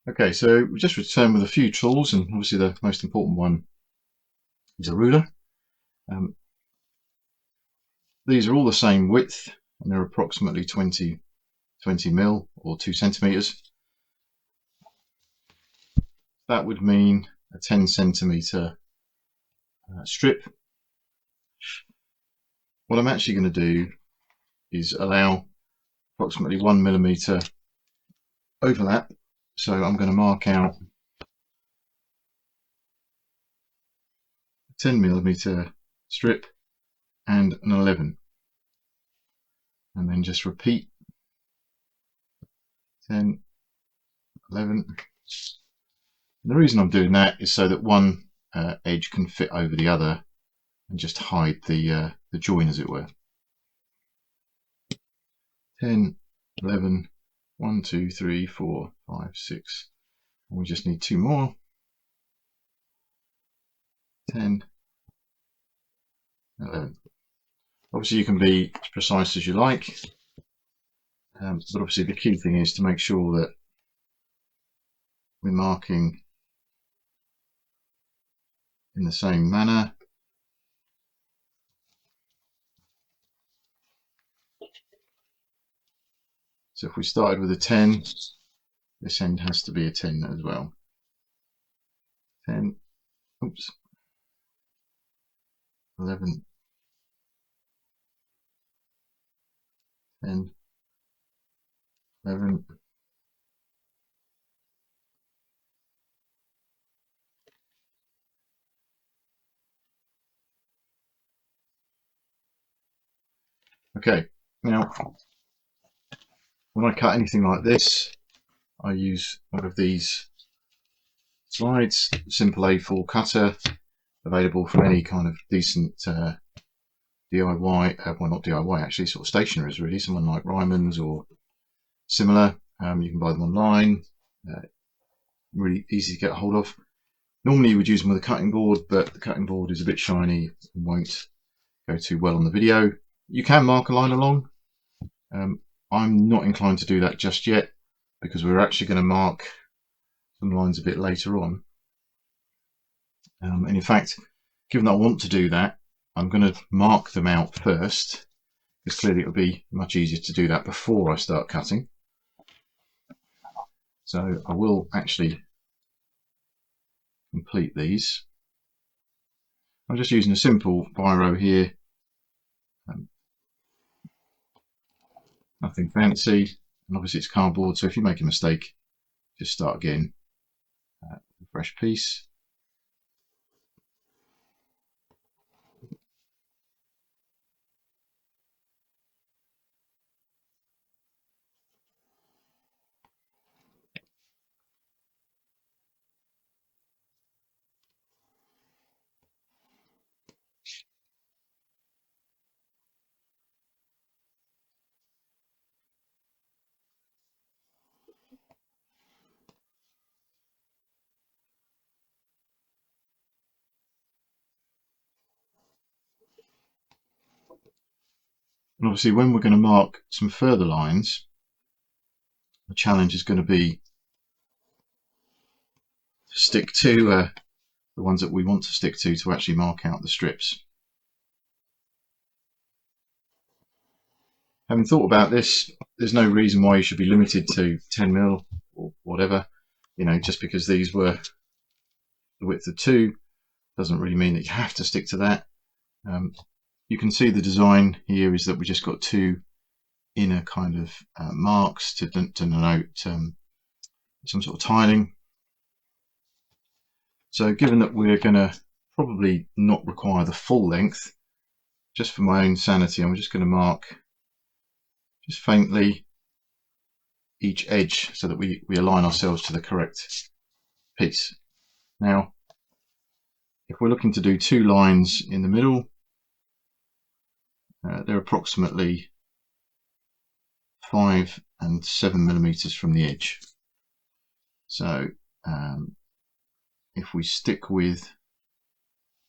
Okay, so we just returned with a few tools, and obviously the most important one is a ruler. These are all the same width, and they're approximately 20 mil or 2 centimeters. That would mean a 10 centimeter strip. What I'm actually going to do is allow approximately 1 millimeter overlap. So I'm going to mark out a 10 millimeter strip and an 11, and then just repeat 10, 11. And the reason I'm doing that is so that one edge can fit over the other and just hide the join, as it were. 10, 11, 1, 2, 3, 4, 5, 6. And we just need two more. 10, 11. Obviously you can be as precise as you like, but obviously the key thing is to make sure that we're marking in the same manner. So if we started with a 10, this end has to be a 10 as well. 10, oops, 11, 10, 11. Okay, now when I cut anything like this, I use one of these slides, simple A4 cutter, available from any kind of decent DIY, well not DIY actually, sort of stationaries really, someone like Ryman's or similar. You can buy them online, really easy to get a hold of. Normally you would use them with a cutting board, but the cutting board is a bit shiny and won't go too well on the video. You can mark a line along. I'm not inclined to do that just yet, because we're actually going to mark some lines a bit later on. And in fact, given that I want to do that, I'm going to mark them out first, because clearly it will be much easier to do that before I start cutting. So I will actually complete these. I'm just using a simple biro here, nothing fancy, and obviously it's cardboard, so if you make a mistake, just start again, a fresh piece. And obviously when we're going to mark some further lines, the challenge is going to be to stick to the ones that we want to stick to actually mark out the strips. Having thought about this, there's no reason why you should be limited to 10 mil or whatever. You know, just because these were the width of 2 doesn't really mean that you have to stick to that. You can see the design here is that we just got two inner kind of marks to denote some sort of tiling. So given that we're going to probably not require the full length, just for my own sanity, I'm just going to mark just faintly each edge so that we align ourselves to the correct piece. Now, if we're looking to do two lines in the middle, they're approximately 5 and 7 millimeters from the edge. So if we stick with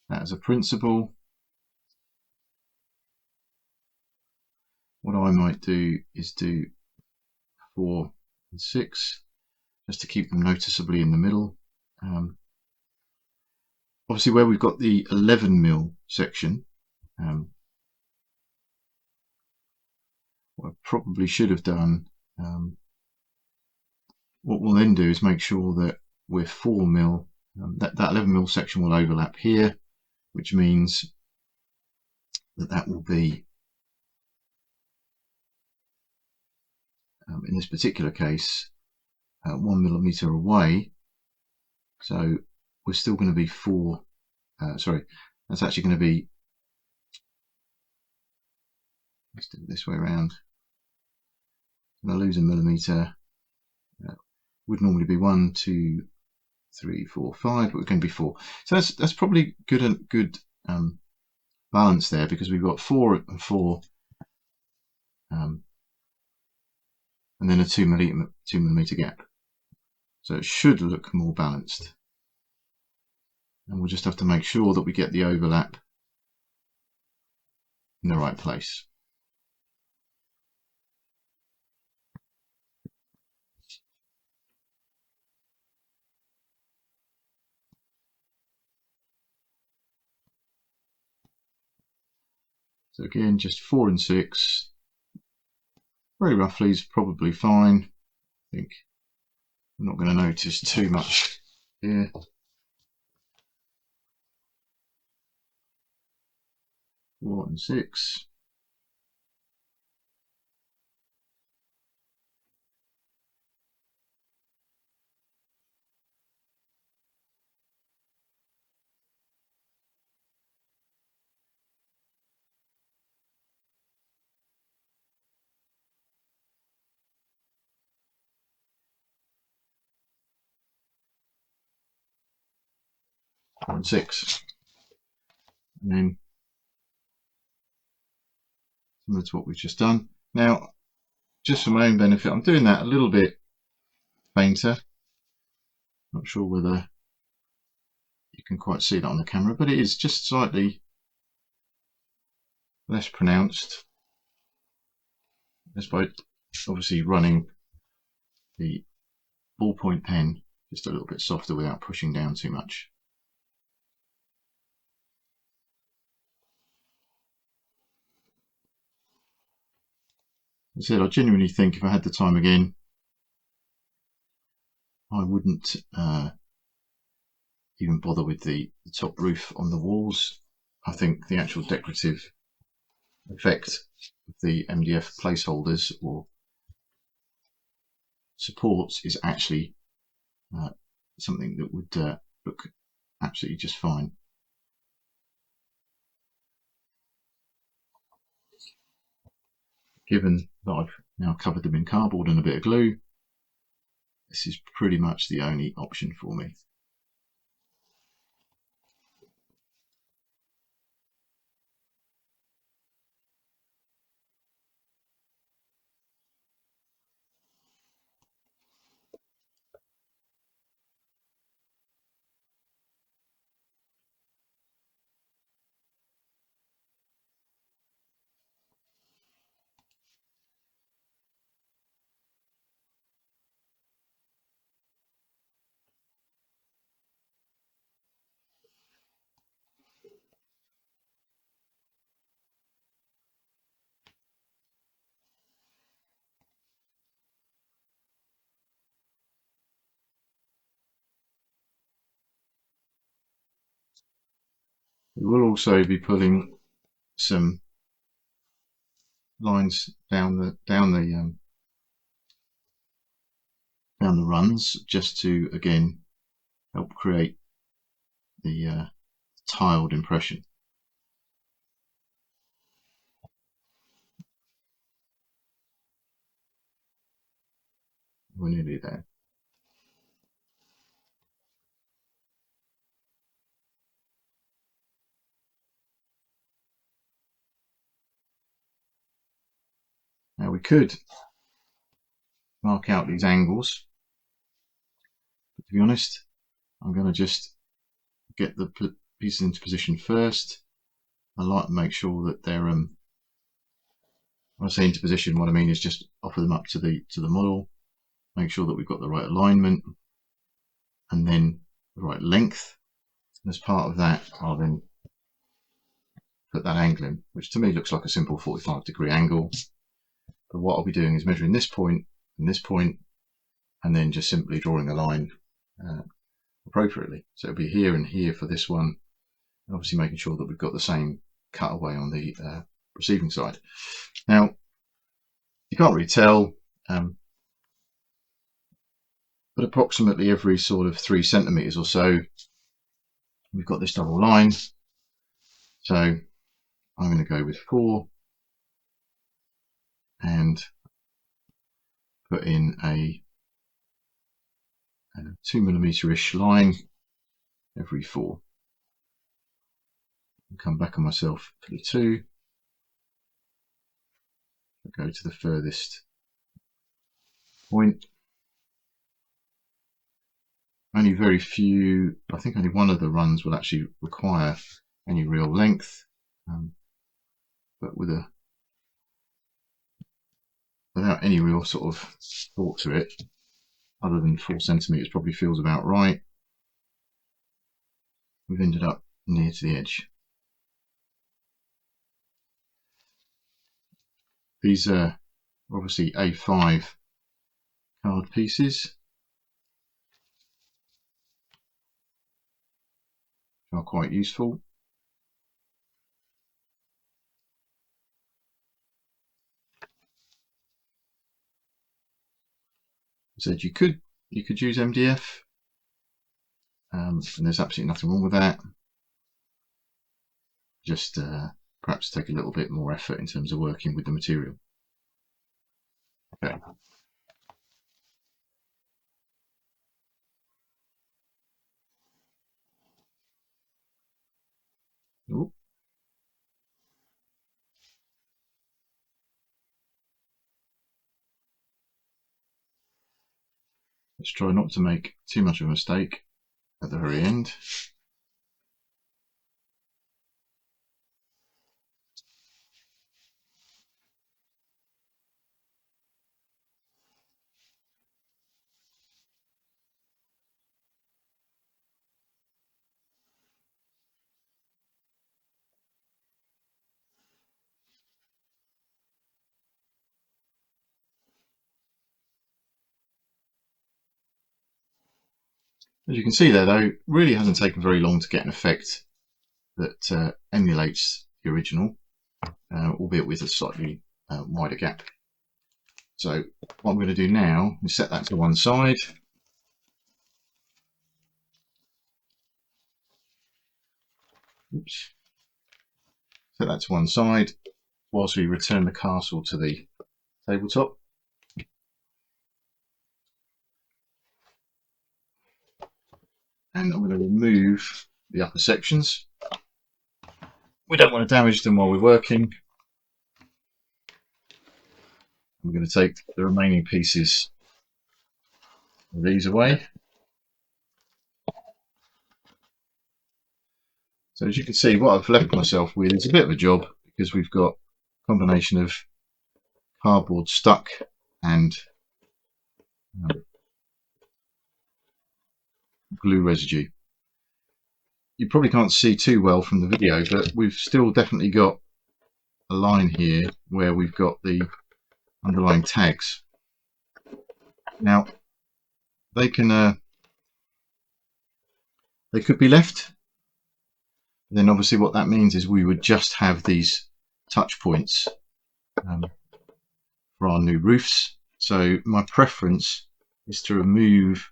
that as a principle, what I might do is do 4 and 6. just to keep them noticeably in the middle. Obviously where we've got the 11mm section, what I probably should have done, what we'll then do is make sure that we're 4mm, that 11mm section will overlap here, which means that will be, in this particular case, 1mm away. So we're still going to be that's actually going to be, let's do it this way around. I'm going to lose a millimeter. Would normally be 1, 2, 3, 4, 5, but we're going to be 4. So that's probably good balance there, because we've got 4 and 4, and then a 2mm gap. So it should look more balanced. And we'll just have to make sure that we get the overlap in the right place. So again, just 4 and 6, very roughly is probably fine. I think I'm not going to notice too much here. Four and 6. And 6, and then similar to what we've just done. Now, just for my own benefit, I'm doing that a little bit fainter. Not sure whether you can quite see that on the camera, but it is just slightly less pronounced. Just by obviously running the ballpoint pen just a little bit softer without pushing down too much. As I said, I genuinely think if I had the time again, I wouldn't even bother with the top roof on the walls. I think the actual decorative effect of the MDF placeholders or supports is actually something that would look absolutely just fine. Given that I've now covered them in cardboard and a bit of glue, this is pretty much the only option for me. We will also be pulling some lines down the runs, just to again help create the tiled impression. We're nearly there. Now we could mark out these angles, but to be honest, I'm going to just get the pieces into position first. I like to make sure that they're, when I say into position, what I mean is just offer them up to the model. make sure that we've got the right alignment and then the right length. And as part of that, I'll then put that angle in, which to me looks like a simple 45-degree angle. But what I'll be doing is measuring this point and this point, and then just simply drawing a line appropriately. So it'll be here and here for this one, and obviously making sure that we've got the same cutaway on the receiving side. Now, you can't really tell, but approximately every sort of 3 centimeters or so, we've got this double line. So I'm going to go with 4 and put in a 2 millimeter-ish line every 4. I'll come back on myself for the 2. I'll go to the furthest point. Only very few, I think only one of the runs will actually require any real length, but without any real sort of thought to it, other than 4 centimeters probably feels about right, we've ended up near to the edge. These are obviously A5 card pieces, are quite useful. I said you could use MDF, and there's absolutely nothing wrong with that. Just perhaps take a little bit more effort in terms of working with the material. Okay. Ooh. Let's try not to make too much of a mistake at the very end. As you can see there, though, it really hasn't taken very long to get an effect that emulates the original, albeit with a slightly wider gap. So what I'm going to do now is set that to one side. Oops. Set that to one side whilst we return the castle to the tabletop. And I'm going to remove the upper sections. We don't want to damage them while we're working. I'm going to take the remaining pieces of these away. So as you can see, what I've left myself with is a bit of a job, because we've got a combination of cardboard stuck and glue residue. You probably can't see too well from the video, but we've still definitely got a line here where we've got the underlying tags. Now they could be left. Then obviously what that means is we would just have these touch points for our new roofs. So my preference is to remove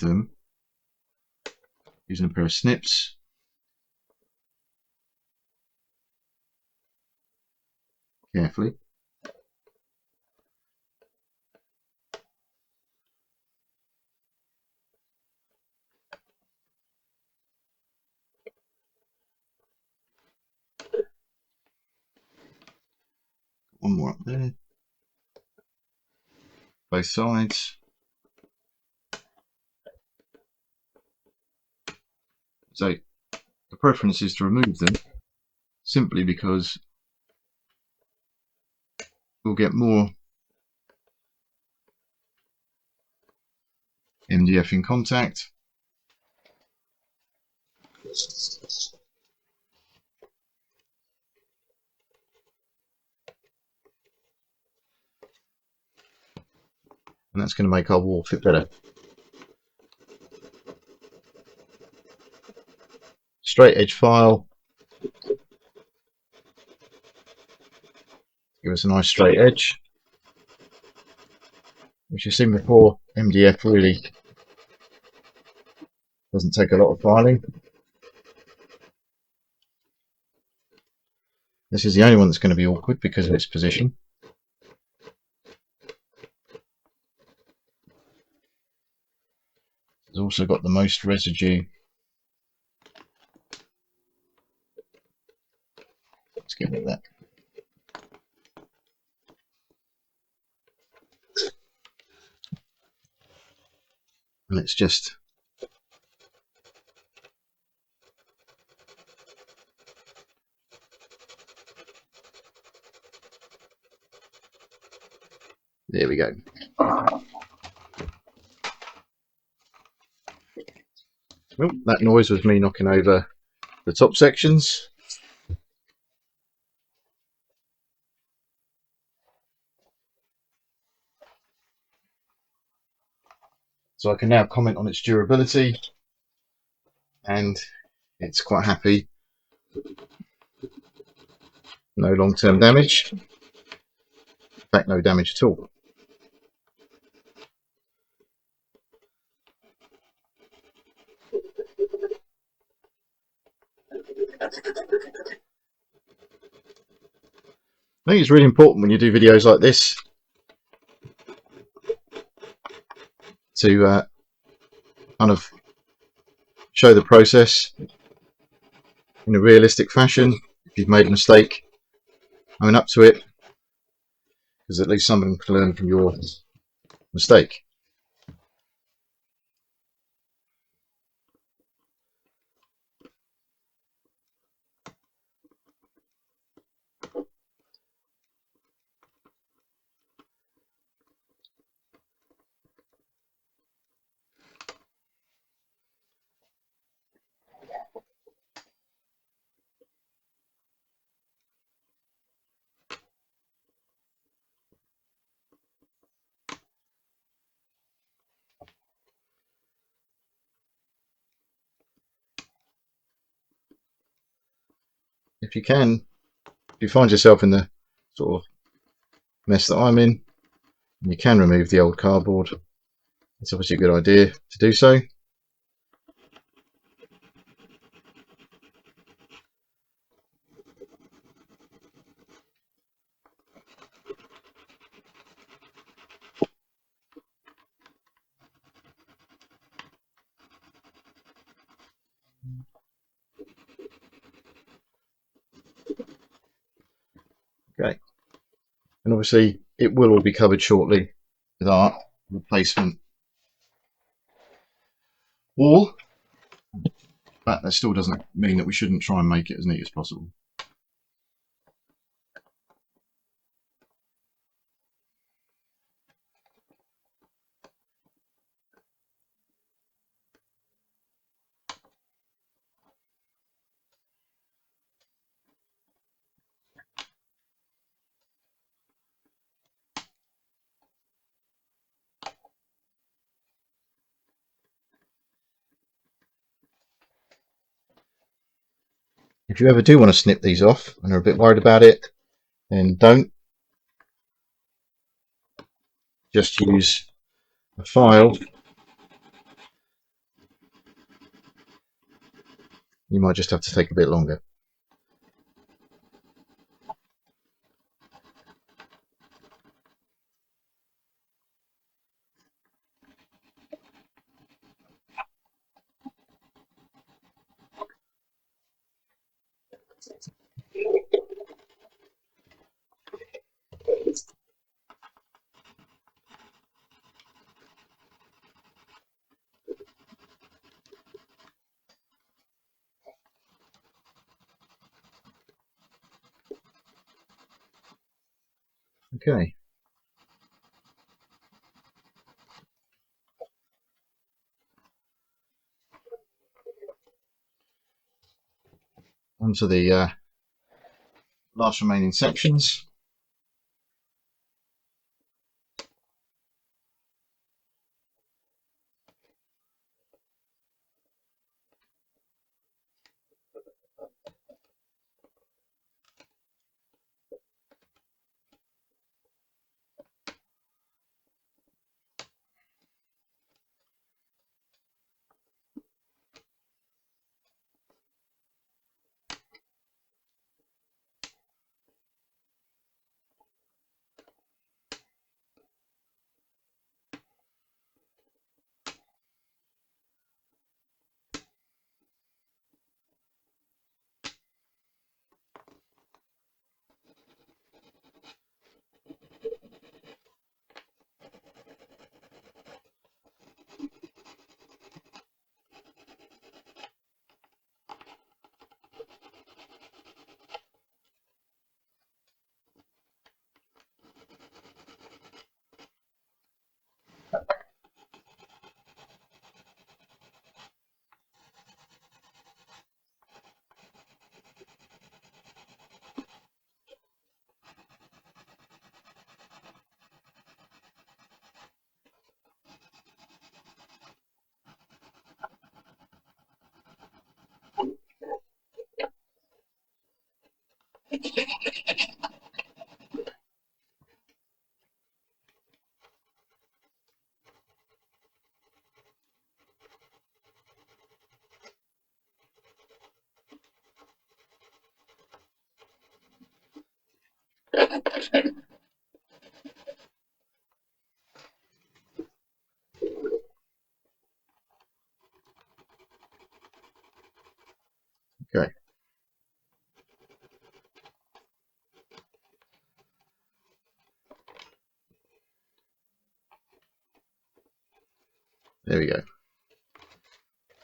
them using a pair of snips. Carefully. One more up there. Both sides. So the preference is to remove them, simply because we'll get more MDF in contact. And that's going to make our wall fit better. Straight edge file. Give us a nice straight edge. Which you've seen before, MDF really doesn't take a lot of filing. This is the only one that's going to be awkward because of its position. It's also got the most residue. Let's get rid of that. And it's just there we go. Well, that noise was me knocking over the top sections. So I can now comment on its durability, and it's quite happy. No long-term damage. In fact, no damage at all. I think it's really important when you do videos like this to kind of show the process in a realistic fashion. If you've made a mistake, own up to it, because at least someone can learn from your mistake. If you can, if you find yourself in the sort of mess that I'm in, and you can remove the old cardboard, it's obviously a good idea to do so. Okay, and obviously it will all be covered shortly with our replacement wall, but that still doesn't mean that we shouldn't try and make it as neat as possible. If you ever do want to snip these off and are a bit worried about it, then don't. Just use a file. You might just have to take a bit longer. Okay. onto the last remaining sections. Okay. There we go.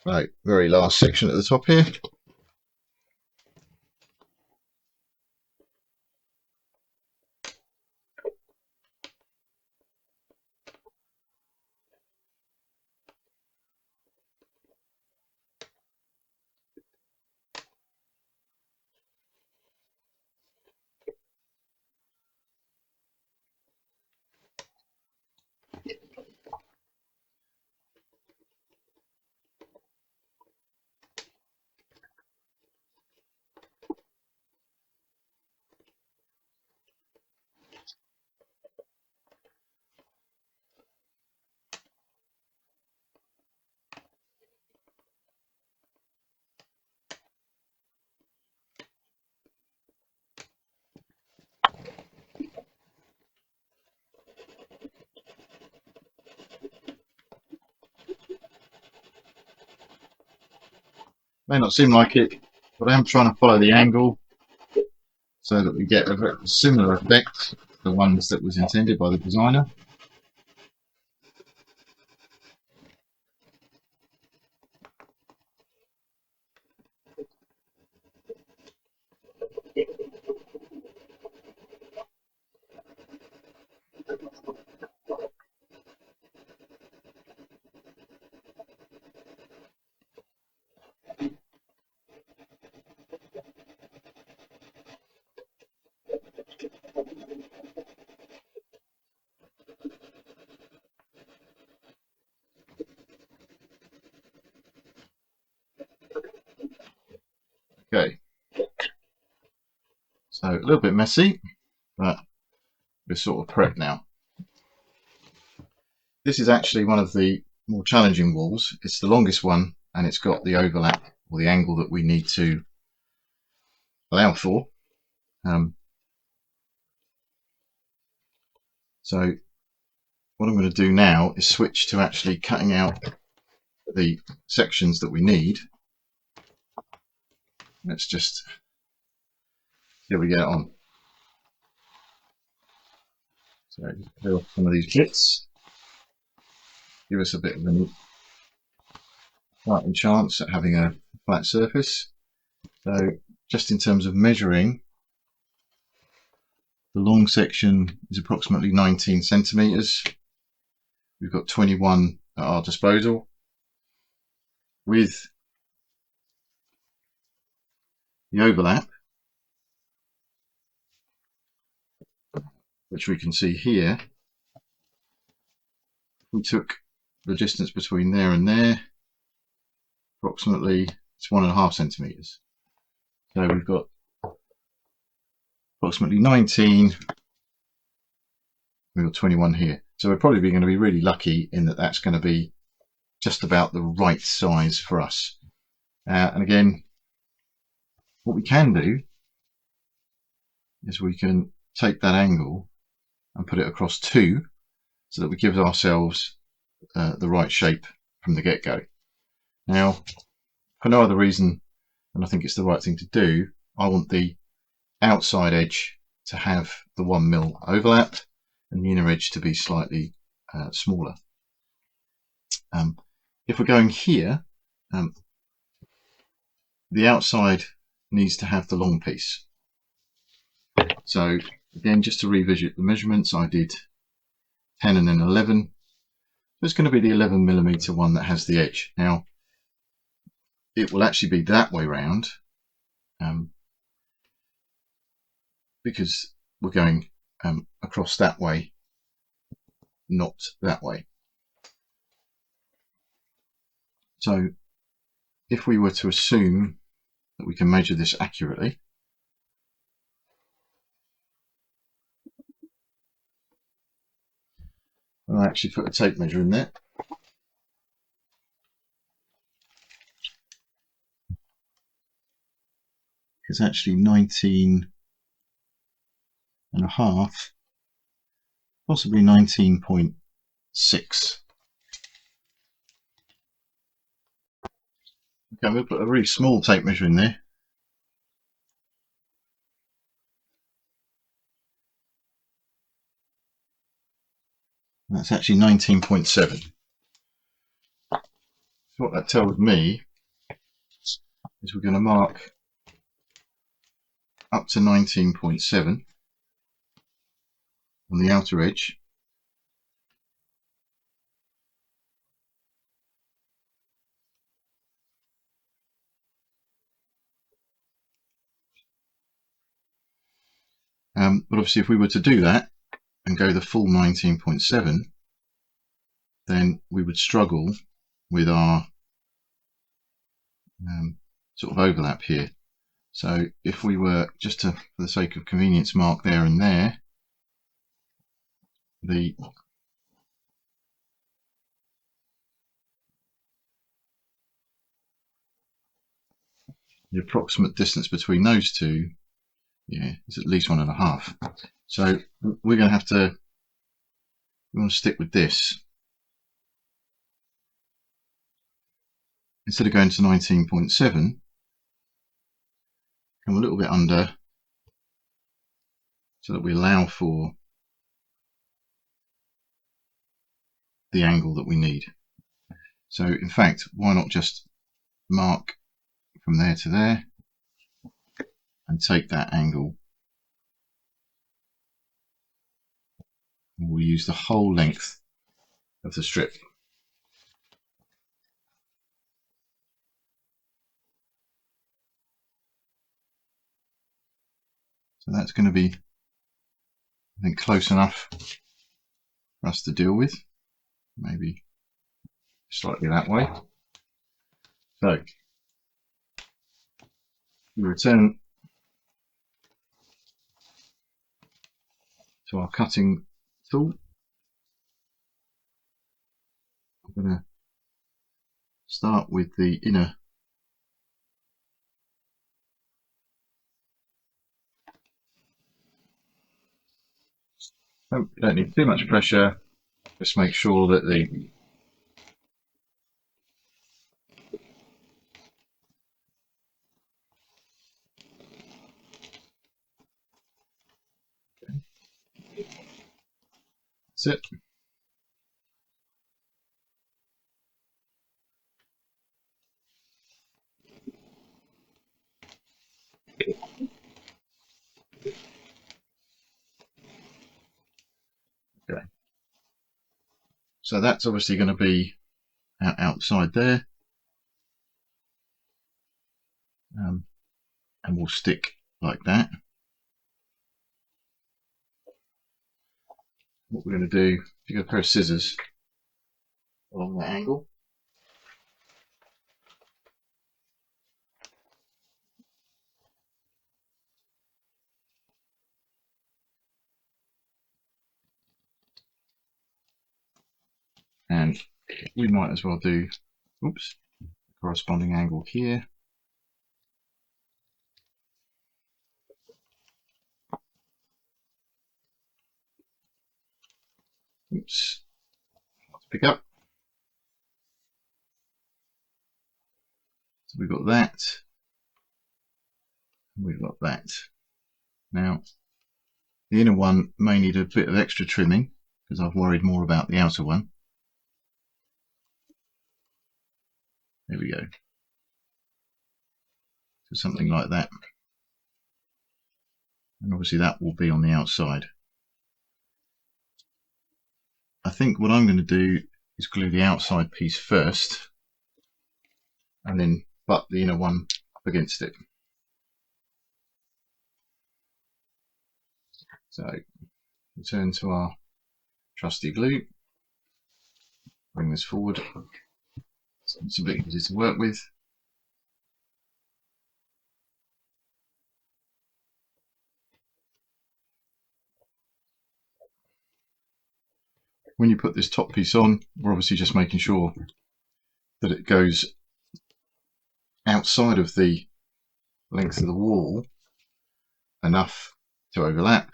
Right, very last section at the top here. May not seem like it, but I am trying to follow the angle so that we get a very similar effect to the ones that was intended by the designer. Okay, so a little bit messy, but we're sort of prepped now. This is actually one of the more challenging walls. It's the longest one, and it's got the overlap or the angle that we need to allow for. So what I'm going to do now is switch to actually cutting out the sections that we need. Let's just see how we get on. So clear off some of these bits, give us a bit of a fighting chance at having a flat surface. So just in terms of measuring, the long section is approximately 19 centimeters. We've got 21 at our disposal. With the overlap, which we can see here. We took the distance between there and there, approximately it's 1.5 centimeters. So we've got approximately 19, we've got 21 here. So we're probably going to be really lucky in that that's going to be just about the right size for us. And again, what we can do is we can take that angle and put it across 2 so that we give ourselves the right shape from the get-go. Now, for no other reason than I think it's the right thing to do, I want the outside edge to have the 1mm overlap and the inner edge to be slightly smaller. If we're going here, the outside needs to have the long piece. So again, just to revisit the measurements, I did 10 and then 11. So it's going to be the 11mm one that has the edge. Now, it will actually be that way round because we're going across that way, not that way. So if we were to assume that we can measure this accurately, I'll actually put a tape measure in there. It's actually 19.5, possibly 19.6. Okay, I'm going to put a really small tape measure in there. That's actually 19.7. So what that tells me is we're going to mark up to 19.7 on the outer edge. But obviously if we were to do that and go the full 19.7, then we would struggle with our sort of overlap here. So if we were just to, for the sake of convenience, mark there and there, the approximate distance between those two, yeah, is at least 1.5. So we're going to have to, we want to stick with this. Instead of going to 19.7, come a little bit under so that we allow for the angle that we need. So in fact, why not just mark from there to there and take that angle. We'll use the whole length of the strip. So that's going to be, I think, close enough for us to deal with. Maybe slightly that way. So we return to our cutting tool. I'm going to start with the inner you don't need too much pressure, just make sure that the that's it. Okay. So that's obviously going to be outside there. and will stick like that. What we're going to do, if you got a pair of scissors along that angle, and we might as well do, oops, corresponding angle here. Oops, let's pick up. So we've got that, and we've got that. Now, the inner one may need a bit of extra trimming because I've worried more about the outer one. There we go. So something like that. And obviously that will be on the outside. I think what I'm going to do is glue the outside piece first and then butt the inner one up against it. So return to our trusty glue, bring this forward, so it's a bit easy to work with. When you put this top piece on, we're obviously just making sure that it goes outside of the length of the wall enough to overlap,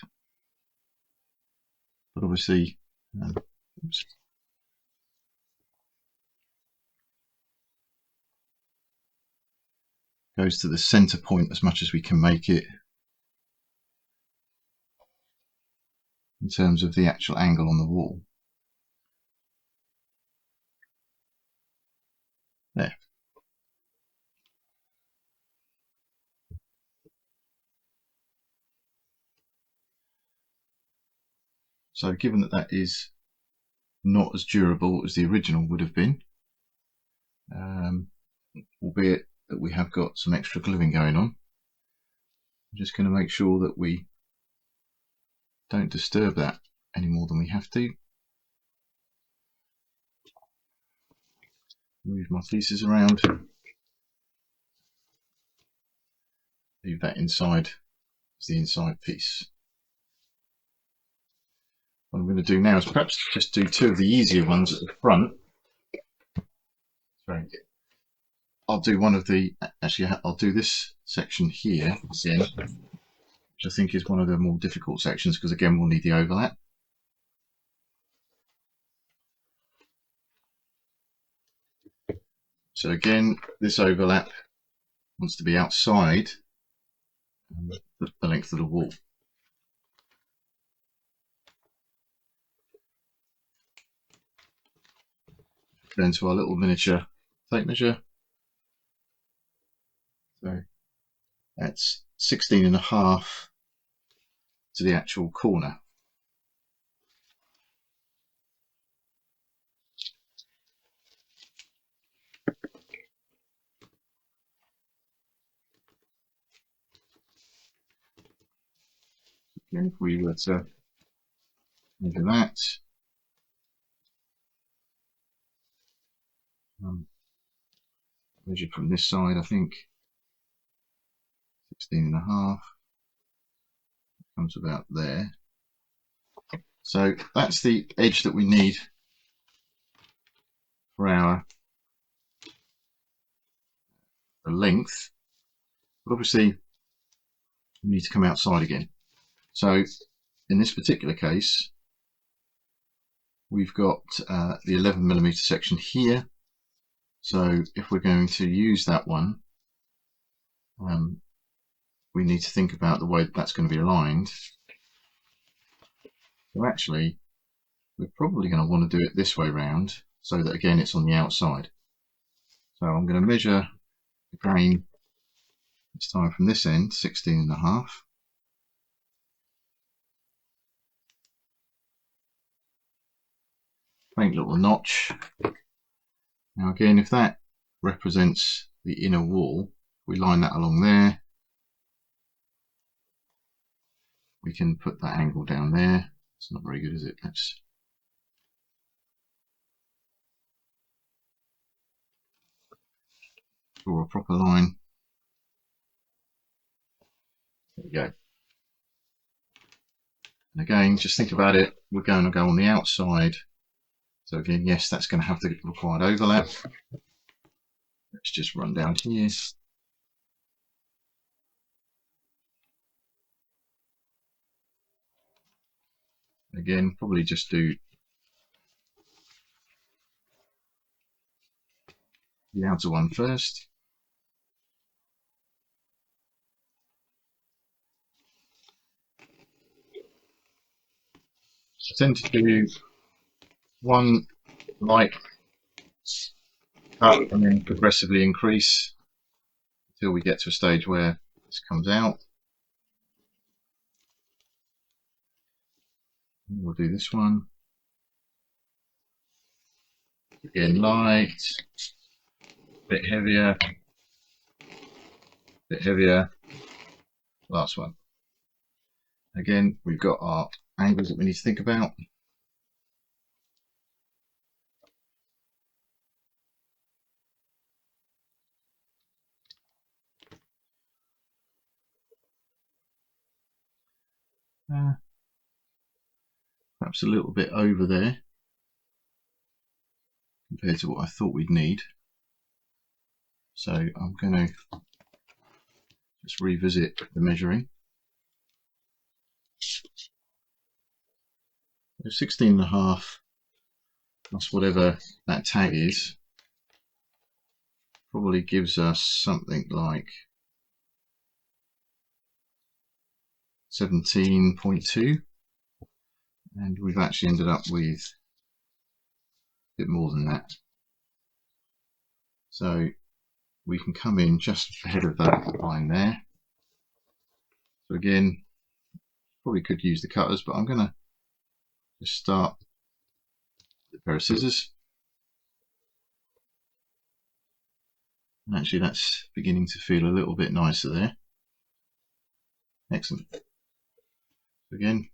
but obviously oops, goes to the center point as much as we can make it in terms of the actual angle on the wall. There. So given that that is not as durable as the original would have been, albeit that we have got some extra gluing going on, I'm just going to make sure that we don't disturb that any more than we have to. Move my pieces around, leave that inside as the inside piece. What I'm going to do now is perhaps just do two of the easier ones at the front. Sorry. I'll do one of the, actually I'll do this section here, which I think is one of the more difficult sections because again we'll need the overlap. So again, this overlap wants to be outside the length of the wall. Go into our little miniature tape measure. So that's 16.5 to the actual corner. Again, if we were to measure that, measure from this side, I think 16.5 comes about there. So that's the edge that we need for our length, but obviously we need to come outside again. So in this particular case, we've got the 11mm section here. So if we're going to use that one, we need to think about the way that's going to be aligned. So actually, we're probably going to want to do it this way round, so that again it's on the outside. So I'm going to measure the grain this time from this end, 16.5. Make a little notch. Now again, if that represents the inner wall, we line that along there, we can put that angle down there. It's not very good, is it? Let's draw a proper line. There we go. And again, just think about it. We're going to go on the outside. So again, yes, that's going to have the required overlap. Let's just run down here. Again, probably just do the outer one first. I tend to do one light cut and then progressively increase until we get to a stage where this comes out. We'll do this one. Again, light, bit heavier, bit heavier. Last one. Again, we've got our angles that we need to think about. Perhaps a little bit over there compared to what I thought we'd need. So I'm going to just revisit the measuring. 16.5 plus whatever that tag is probably gives us something like 17.2, and we've actually ended up with a bit more than that. So we can come in just ahead of that line there. So again, probably could use the cutters, but I'm going to just start with a pair of scissors. And actually that's beginning to feel a little bit nicer there. Excellent. Again,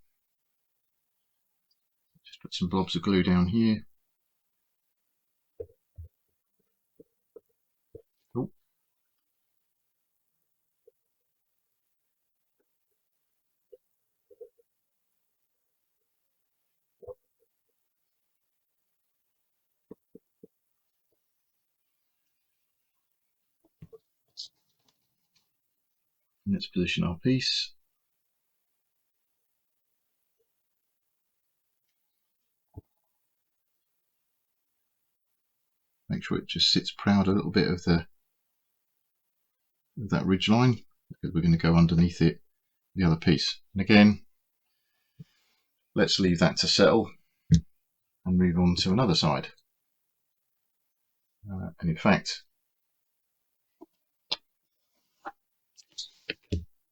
just put some blobs of glue down here. Oh. Let's position our piece. Make sure it just sits proud a little bit of that ridge line, because we're going to go underneath it the other piece. And again, let's leave that to settle and move on to another side. And in fact,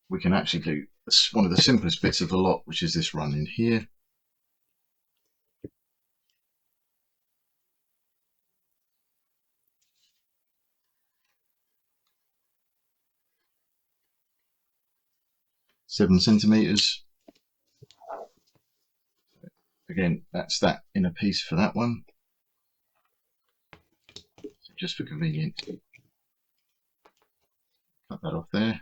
we can actually do one of the simplest bits of the lot, which is this run in here. Seven centimeters. Again, that's that inner piece for that one. So just for convenience, cut that off there.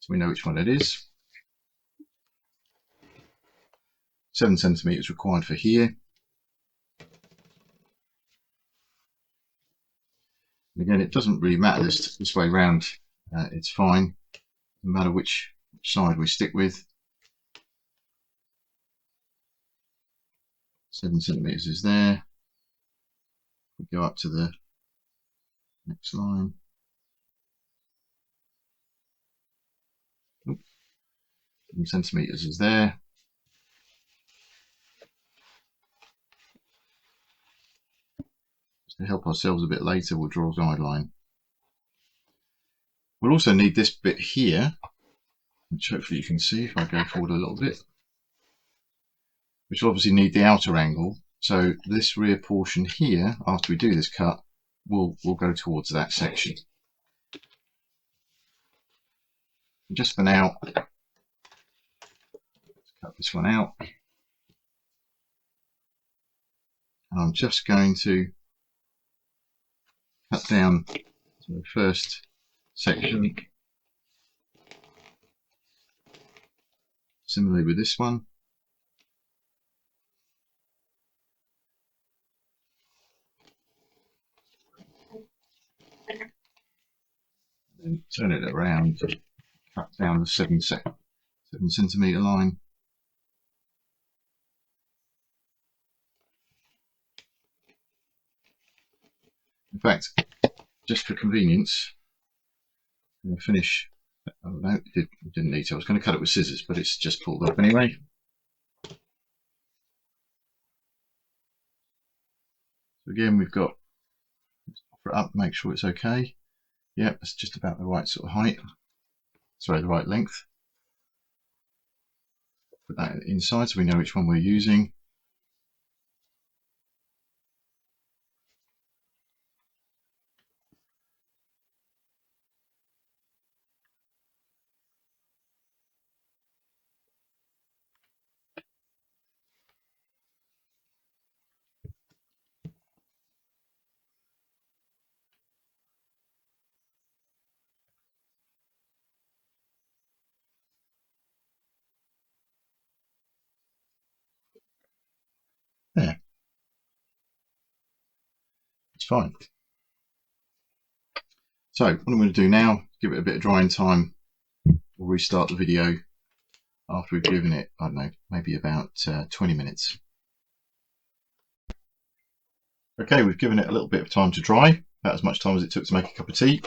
So we know which one it is. 7 centimeters required for here. And again, it doesn't really matter this way round. It's fine, no matter which side we stick with. 7 centimeters is there. We go up to the next line. 7 centimeters is there. Just to help ourselves a bit later, we'll draw a guideline. We'll also need this bit here, which hopefully you can see if I go forward a little bit, which will obviously need the outer angle. So this rear portion here, after we do this cut, will go towards that section. And just for now, let's cut this one out. And I'm just going to cut down to the first section. Similarly with this one. Then turn it around, cut down the 7 centimetre line. In fact, just for convenience, I'm going to finish. Oh no, it didn't need to. I was going to cut it with scissors, but it's just pulled up anyway. So again, we've got, let's offer it up, make sure it's okay. Yeah, it's just about the right sort of height. Sorry, the right length. Put that inside so we know which one we're using. There, it's fine. So what I'm going to do now, give it a bit of drying time. We'll restart the video after we've given it, I don't know, maybe about 20 minutes. Okay, we've given it a little bit of time to dry, about as much time as it took to make a cup of tea.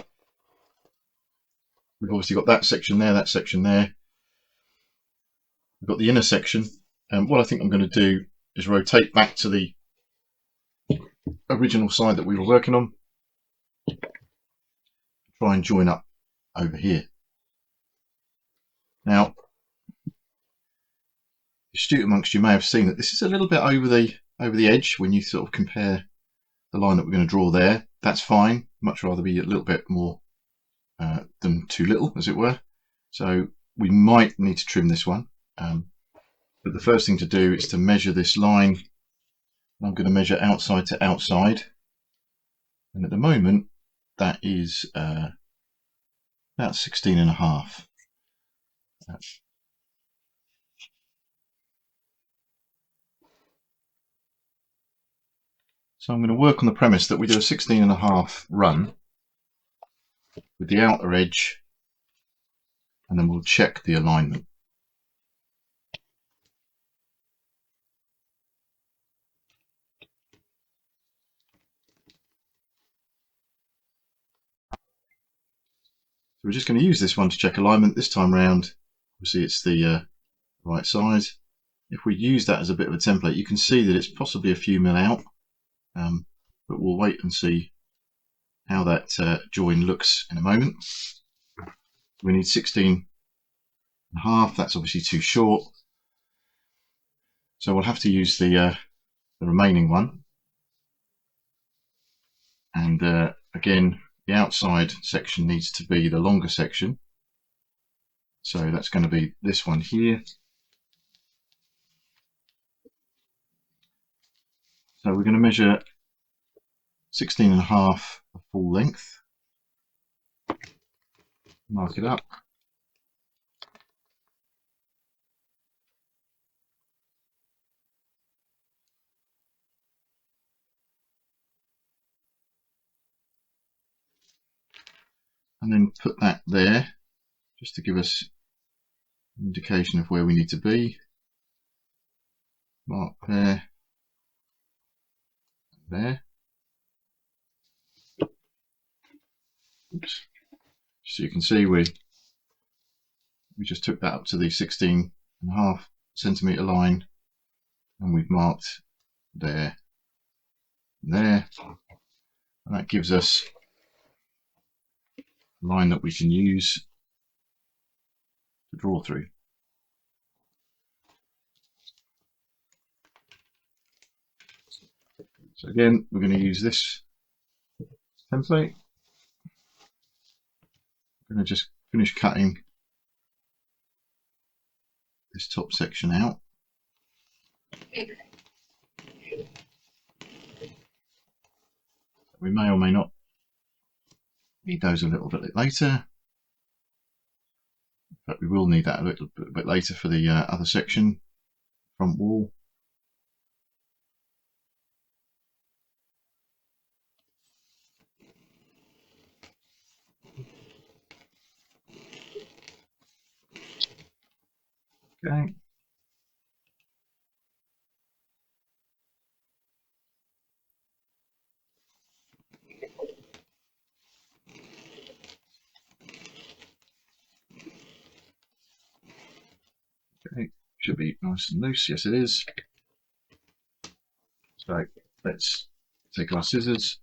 We've obviously got that section there, that section there. We've got the inner section, and what I think I'm going to do is rotate back to the original side that we were working on. Try and join up over here. Now, the astute amongst you may have seen that this is a little bit over the edge when you sort of compare the line that we're going to draw there. That's fine. Much rather be a little bit more than too little, as it were. So we might need to trim this one. But the first thing to do is to measure this line. I'm going to measure outside to outside. And at the moment, that is about 16.5. So I'm going to work on the premise that we do a 16.5 run with the outer edge, and then we'll check the alignment. So we're just going to use this one to check alignment. This time round, obviously it's the right size. If we use that as a bit of a template, you can see that it's possibly a few mil out, but we'll wait and see how that join looks in a moment. We need 16.5. That's obviously too short, so we'll have to use the remaining one. And again, the outside section needs to be the longer section, so that's going to be this one here. So we're going to measure 16.5 for full length, mark it up, and then put that there just to give us an indication of where we need to be. Mark there, there. Oops. So you can see we just took that up to the 16.5 centimetre line, and we've marked there, there, and that gives us a line that we can use to draw through. So again, we're going to use this template. I'm going to just finish cutting this top section out. We may or may not need those a little bit later, but we will need that a little bit later for the other section, front wall. Okay. Okay, should be nice and loose. Yes, it is. So let's take our scissors,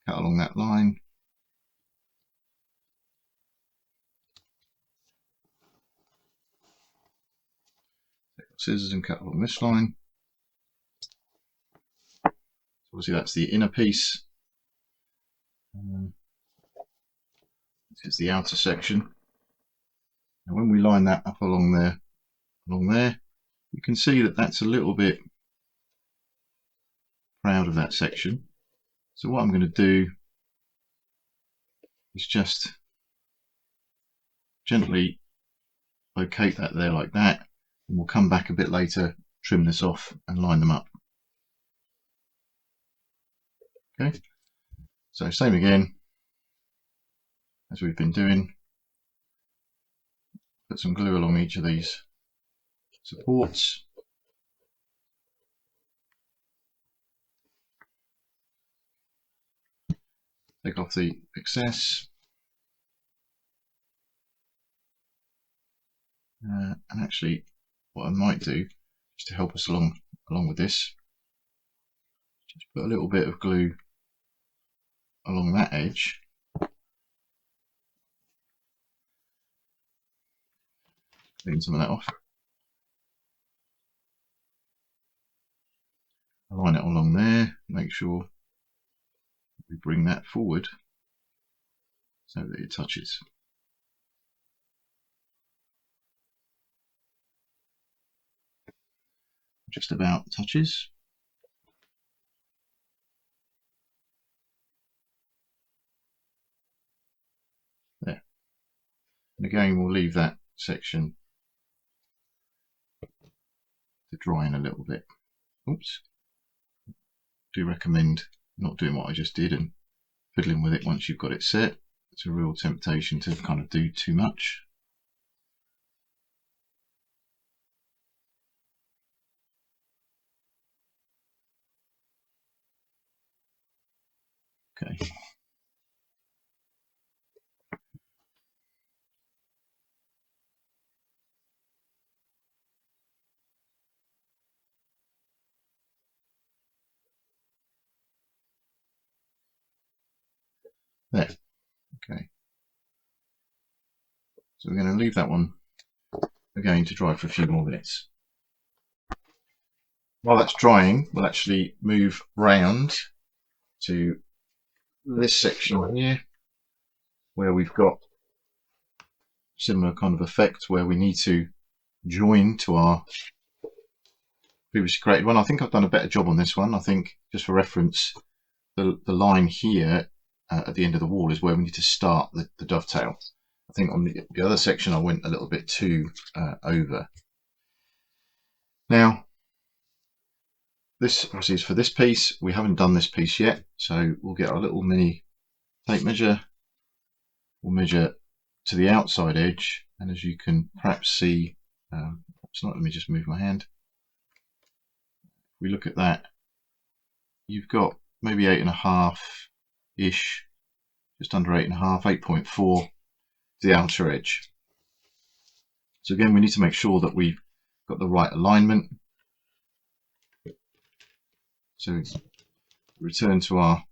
cut along that line. Take our scissors and cut along this line. So obviously that's the inner piece. This is the outer section. And when we line that up along there, you can see that that's a little bit proud of that section. So what I'm going to do is just gently locate that there like that, and we'll come back a bit later, trim this off and line them up. Okay, so same again as we've been doing. Put some glue along each of these supports. Take off the excess. And actually, what I might do, just to help us along with this, just put a little bit of glue along that edge. Clean some of that off. Align it along there. Make sure we bring that forward so that it touches. Just about touches. There. And again, we'll leave that section to dry in a little bit. Oops. Do recommend not doing what I just did and fiddling with it once you've got it set. It's a real temptation to kind of do too much. Okay. There. Okay. So we're going to leave that one again to dry for a few more minutes. While that's drying, we'll actually move round to this section here, where we've got similar kind of effect where we need to join to our previously created one. I think I've done a better job on this one. I think, just for reference, the line here at the end of the wall is where we need to start the dovetail. I think on the other section I went a little bit too over. Now, this obviously is for this piece. We haven't done this piece yet, so we'll get our little mini tape measure. We'll measure to the outside edge, and as you can perhaps see, it's not, let me just move my hand. If we look at that, you've got maybe 8.5-ish, just under 8.5, 8.4 to the outer edge. So again, we need to make sure that we've got the right alignment. So return to our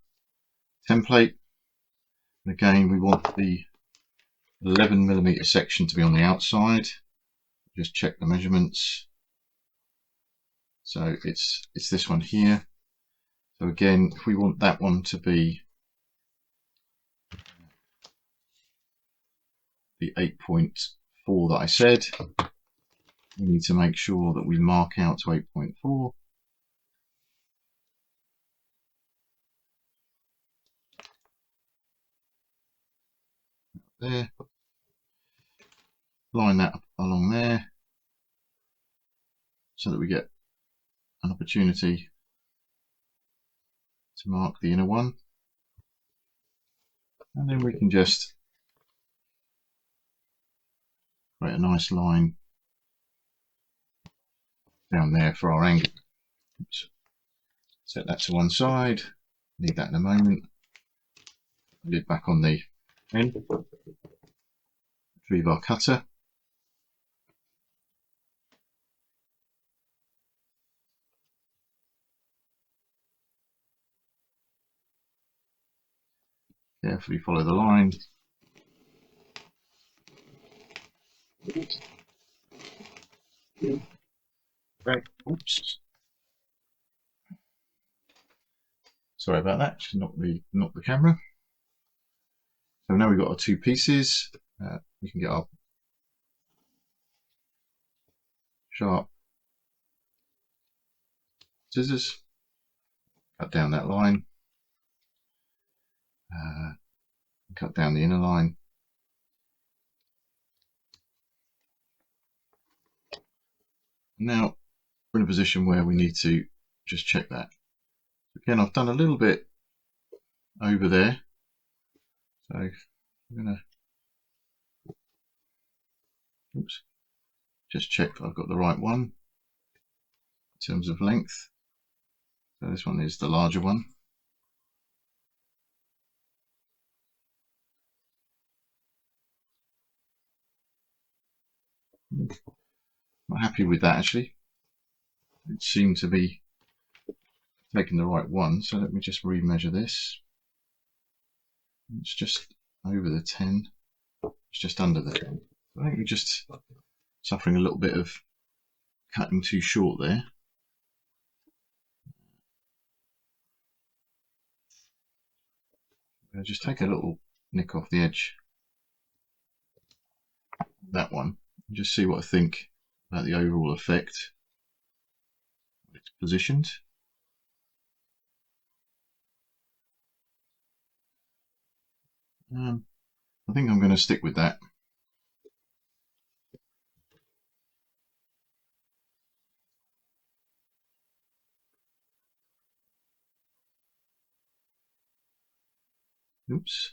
template. And again, we want the 11mm section to be on the outside. Just check the measurements. So it's this one here. So again, if we want that one to be the 8.4 that I said, we need to make sure that we mark out to 8.4. There. Line that along there so that we get an opportunity to mark the inner one. And then we can just create a nice line down there for our angle. Oops. Set that to one side, need that in a moment. Lid back on the end, retrieve our cutter. Carefully follow the line. Right. Oops. Sorry about that, just knocked the camera. So now we've got our two pieces. We can get our sharp scissors, cut down that line, cut down the inner line. Now we're in a position where we need to just check that. Again, I've done a little bit over there, so I'm going to just check that I've got the right one in terms of length. So this one is the larger one. Not happy with that actually. It seemed to be taking the right one, so let me just remeasure this. It's just over the 10. It's just under the 10. I think we're just suffering a little bit of cutting too short there. I'll just take a little nick off the edge of that one and just see what I think about the overall effect. It's positioned. I think I'm going to stick with that. Oops.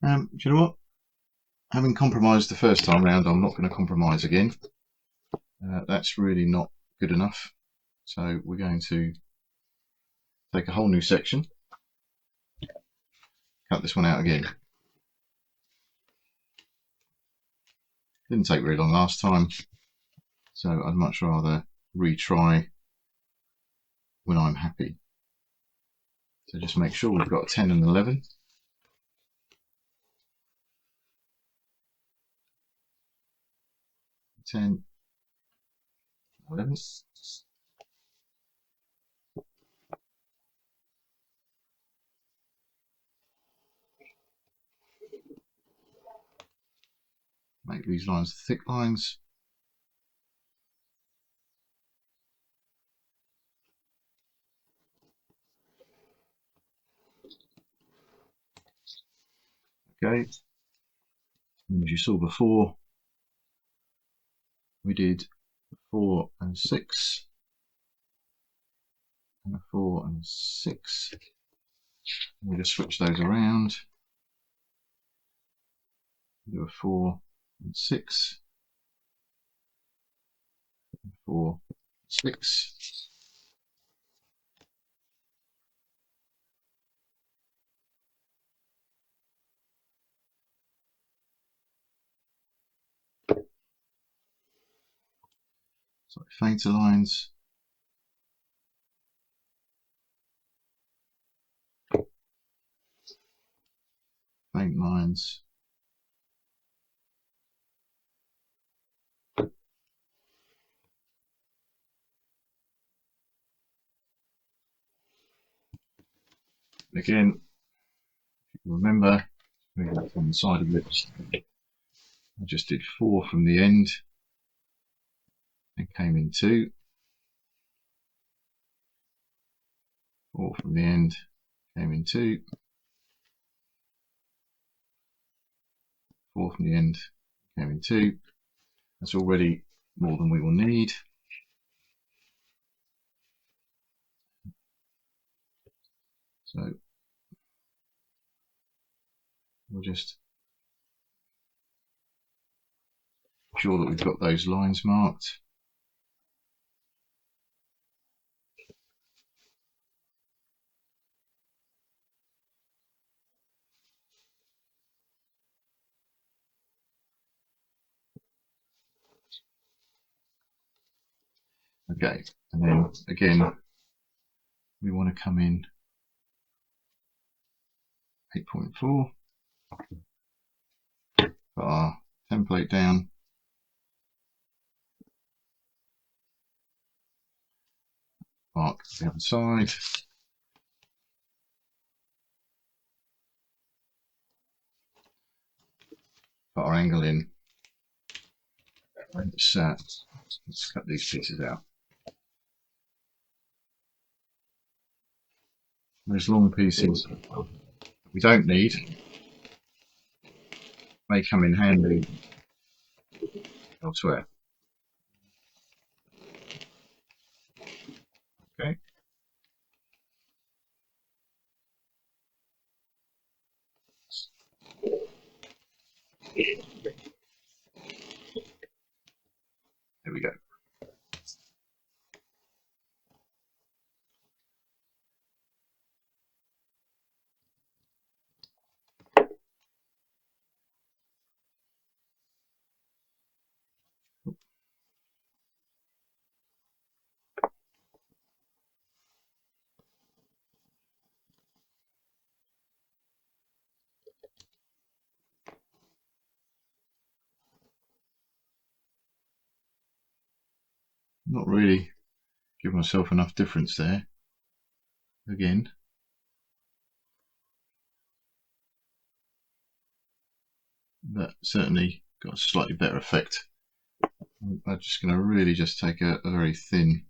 Do you know what? Having compromised the first time round, I'm not going to compromise again. That's really not good enough. So we're going to take a whole new section, cut this one out again. Didn't take very long last time, so I'd much rather retry when I'm happy. So just make sure we've got 10 and 11. 10, 11. Make these lines thick lines. Okay, and as you saw before, we did 4 and 6, and a 4 and 6. We just switch those around. Do a 4 and 6, 4, 6. So fainter lines. Faint lines. Again, if you remember, on the side of it, I just did 4 from the end and came in 2. 4 from the end, came in 2. 4 from the end, came in 2. That's already more than we will need. So we'll just make sure that we've got those lines marked. Okay, and then again, we want to come in 8.4, put our template down, mark the other side, put our angle in, and let's cut these pieces out. Those long pieces that we don't need may come in handy elsewhere. Okay. There we go. Not really give myself enough difference there. Again, that certainly got a slightly better effect. I'm just going to really just take a very thin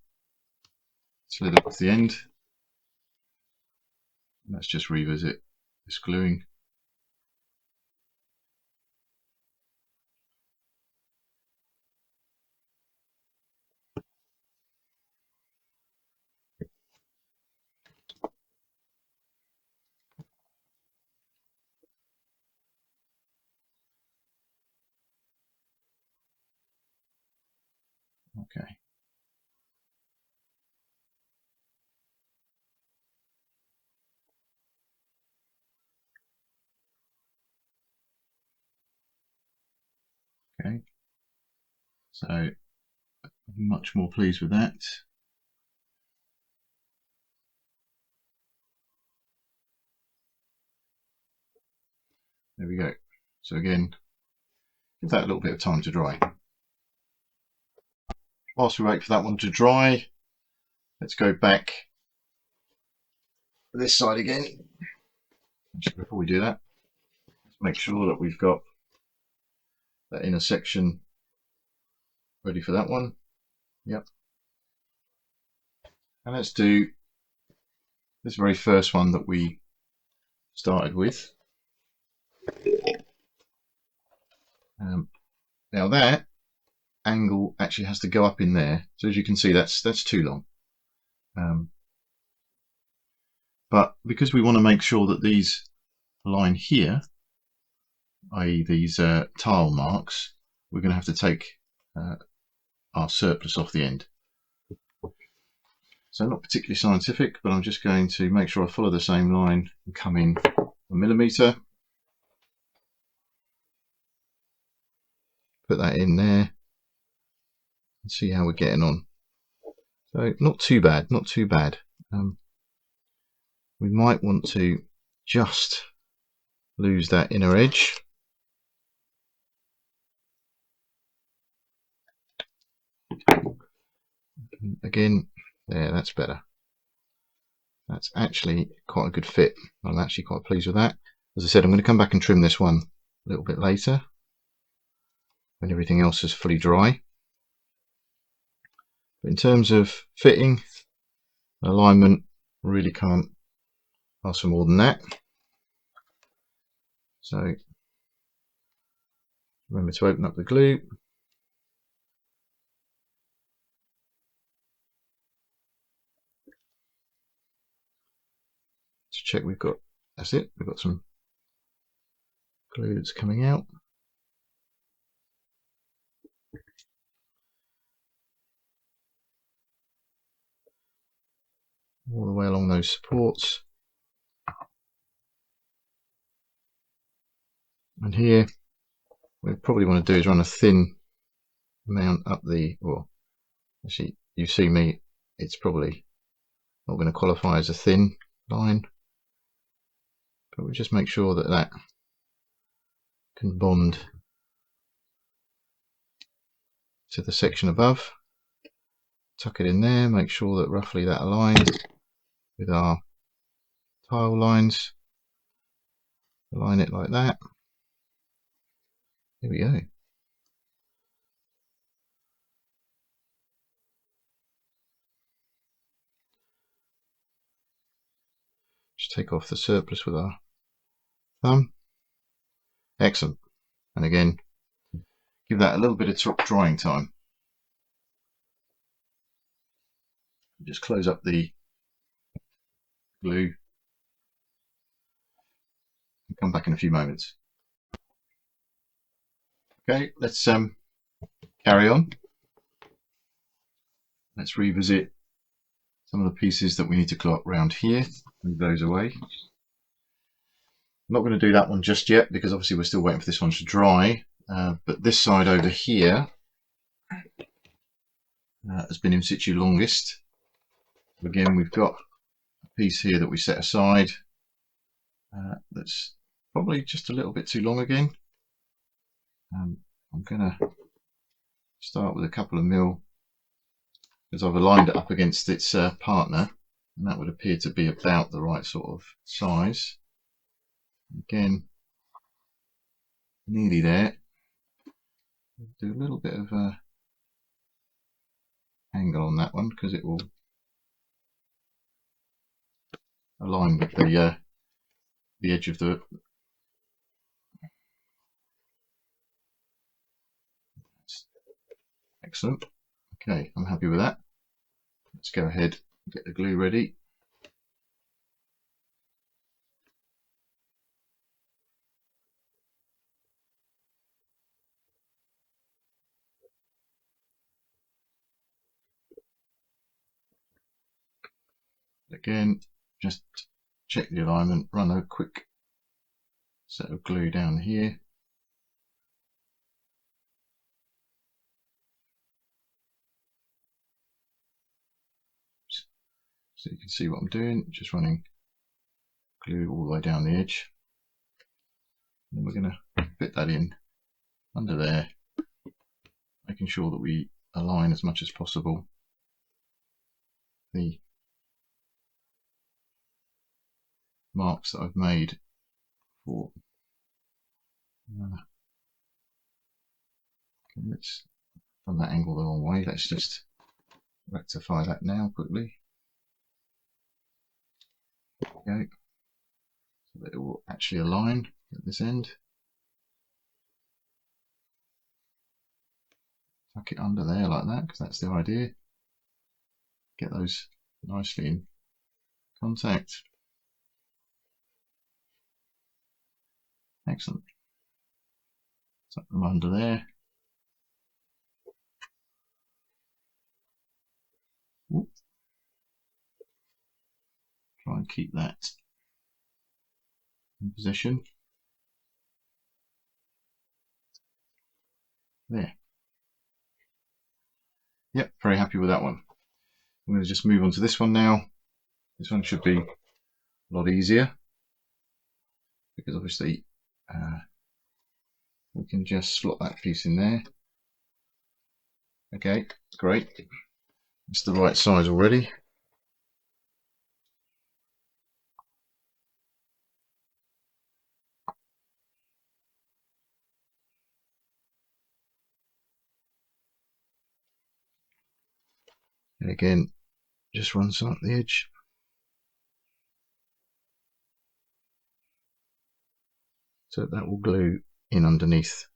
slit off the end. Let's just revisit this gluing. Okay. Okay. So I'm much more pleased with that. There we go. So again, give that a little bit of time to dry. Whilst we wait for that one to dry, let's go back to this side again. Actually, before we do that, let's make sure that we've got that inner section ready for that one. Yep. And let's do this very first one that we started with. Now that angle actually has to go up in there, so as you can see that's too long. But because we want to make sure that these line here, i.e. these tile marks, we're going to have to take our surplus off the end. So not particularly scientific, but I'm just going to make sure I follow the same line and come in a millimetre. Put that in there and see how we're getting on. So not too bad, not too bad. We might want to just lose that inner edge. Again, there, that's better. That's actually quite a good fit. I'm actually quite pleased with that. As I said, I'm going to come back and trim this one a little bit later when everything else is fully dry. But in terms of fitting, alignment, really can't ask for more than that. So remember to open up the glue. To check we've got, that's it, we've got some glue that's coming out. All the way along those supports. And here, what we probably want to do is run a thin amount up the, or actually you see me, it's probably not going to qualify as a thin line, but we just make sure that that can bond to the section above. Tuck it in there, make sure that roughly that aligns with our tile lines. Align it like that. Here we go. Just take off the surplus with our thumb. Excellent. And again, give that a little bit of drying time. Just close up the glue and come back in a few moments. Okay, let's carry on. Let's revisit some of the pieces that we need to clock around here. Move those away. I'm not going to do that one just yet because obviously we're still waiting for this one to dry. But this side over here has been in situ longest. Again, we've got a piece here that we set aside that's probably just a little bit too long again. I'm going to start with a couple of mil because I've aligned it up against its partner, and that would appear to be about the right sort of size. Again, nearly there. Do a little bit of a angle on that one because it will align with the edge of the. Excellent. Okay, I'm happy with that. Let's go ahead and get the glue ready. Again, just check the alignment, run a quick set of glue down here. So you can see what I'm doing, just running glue all the way down the edge. And we're going to fit that in under there, making sure that we align as much as possible the marks that I've made for. Okay, let's run that angle the wrong way. Let's just rectify that now quickly. There we go. So that it will actually align at this end. tuck it under there like that, because that's the idea. Get those nicely in contact. Excellent. Tuck them under there. Ooh. Try and keep that in position. There. Yep, very happy with that one. I'm going to just move on to this one now. This one should be a lot easier, because obviously we can just slot that piece in there. Okay, great. It's the right size already. And again, just run some up the edge. So that will glue in underneath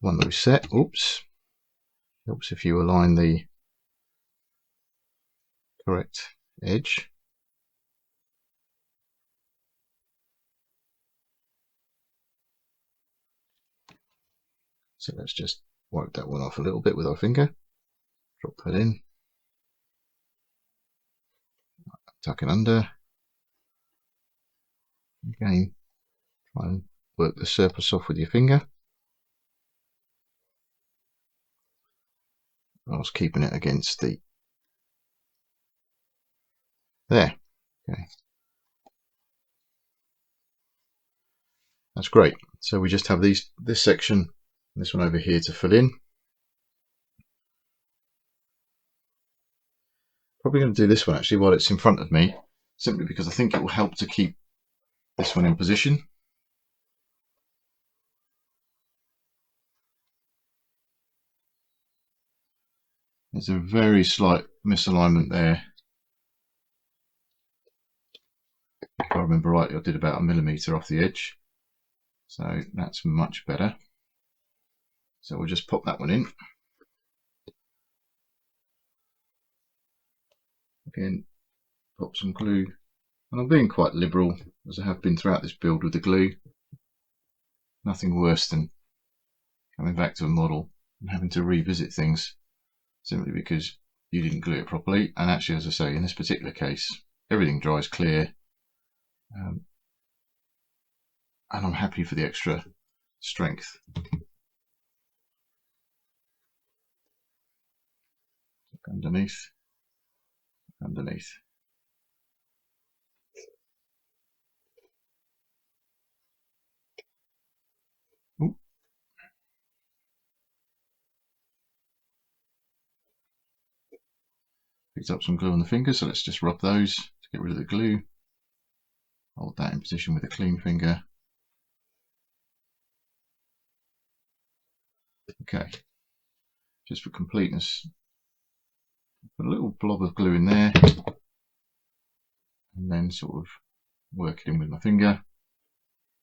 the one that we set. Oops. Helps if you align the correct edge. So let's just wipe that one off a little bit with our finger. Drop that in. Tuck it under. Again, try and work the surplus off with your finger, whilst keeping it against the... There. Okay. That's great. So we just have this section, this one over here to fill in. Probably going to do this one actually while it's in front of me, simply because I think it will help to keep this one in position. There's a very slight misalignment there. If I remember rightly, I did about 1 millimeter off the edge. So that's much better. So we'll just pop that one in. Again, pop some glue. And I'm being quite liberal, as I have been throughout this build with the glue. Nothing worse than coming back to a model and having to revisit things simply because you didn't glue it properly. And actually, as I say, in this particular case, everything dries clear. And I'm happy for the extra strength. Underneath. Ooh. Picked up some glue on the fingers, so let's just rub those to get rid of the glue. Hold that in position with a clean finger. Okay, just for completeness, put a little blob of glue in there, and then sort of work it in with my finger.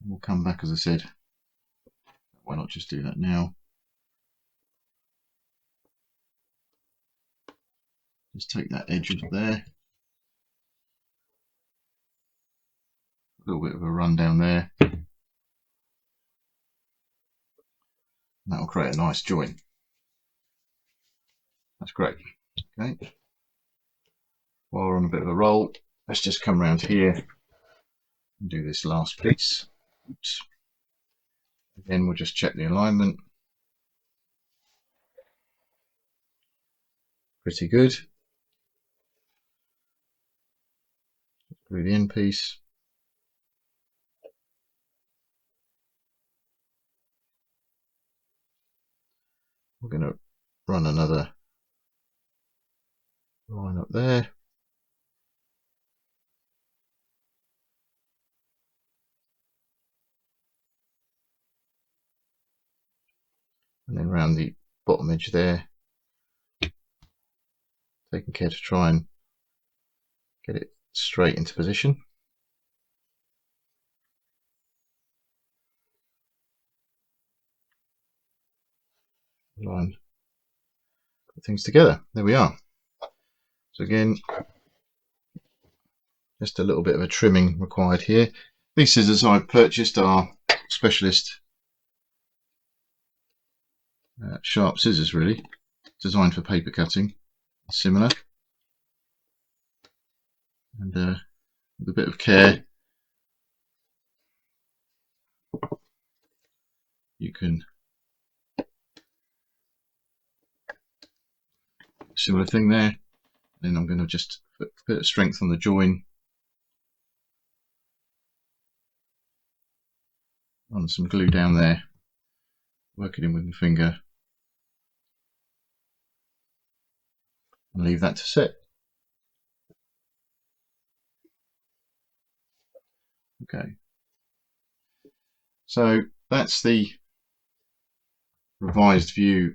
We'll come back, as I said. Why not just do that now? Just take that edge off there. A little bit of a run down there. That will create a nice join. That's great. Okay. While we're on a bit of a roll, let's just come around here and do this last piece. Oops. Again, we'll just check the alignment. Pretty good. Glue the end piece. We're going to run another line up there. And then round the bottom edge there. Taking care to try and get it straight into position. Line put things together. There we are. So again, just a little bit of a trimming required here. These scissors I've purchased are specialist sharp scissors, really, designed for paper cutting. Similar, and with a bit of care you can, similar thing there. Then I'm going to just put a bit of strength on the join, on some glue down there, work it in with my finger, and leave that to set. Okay, so that's the revised view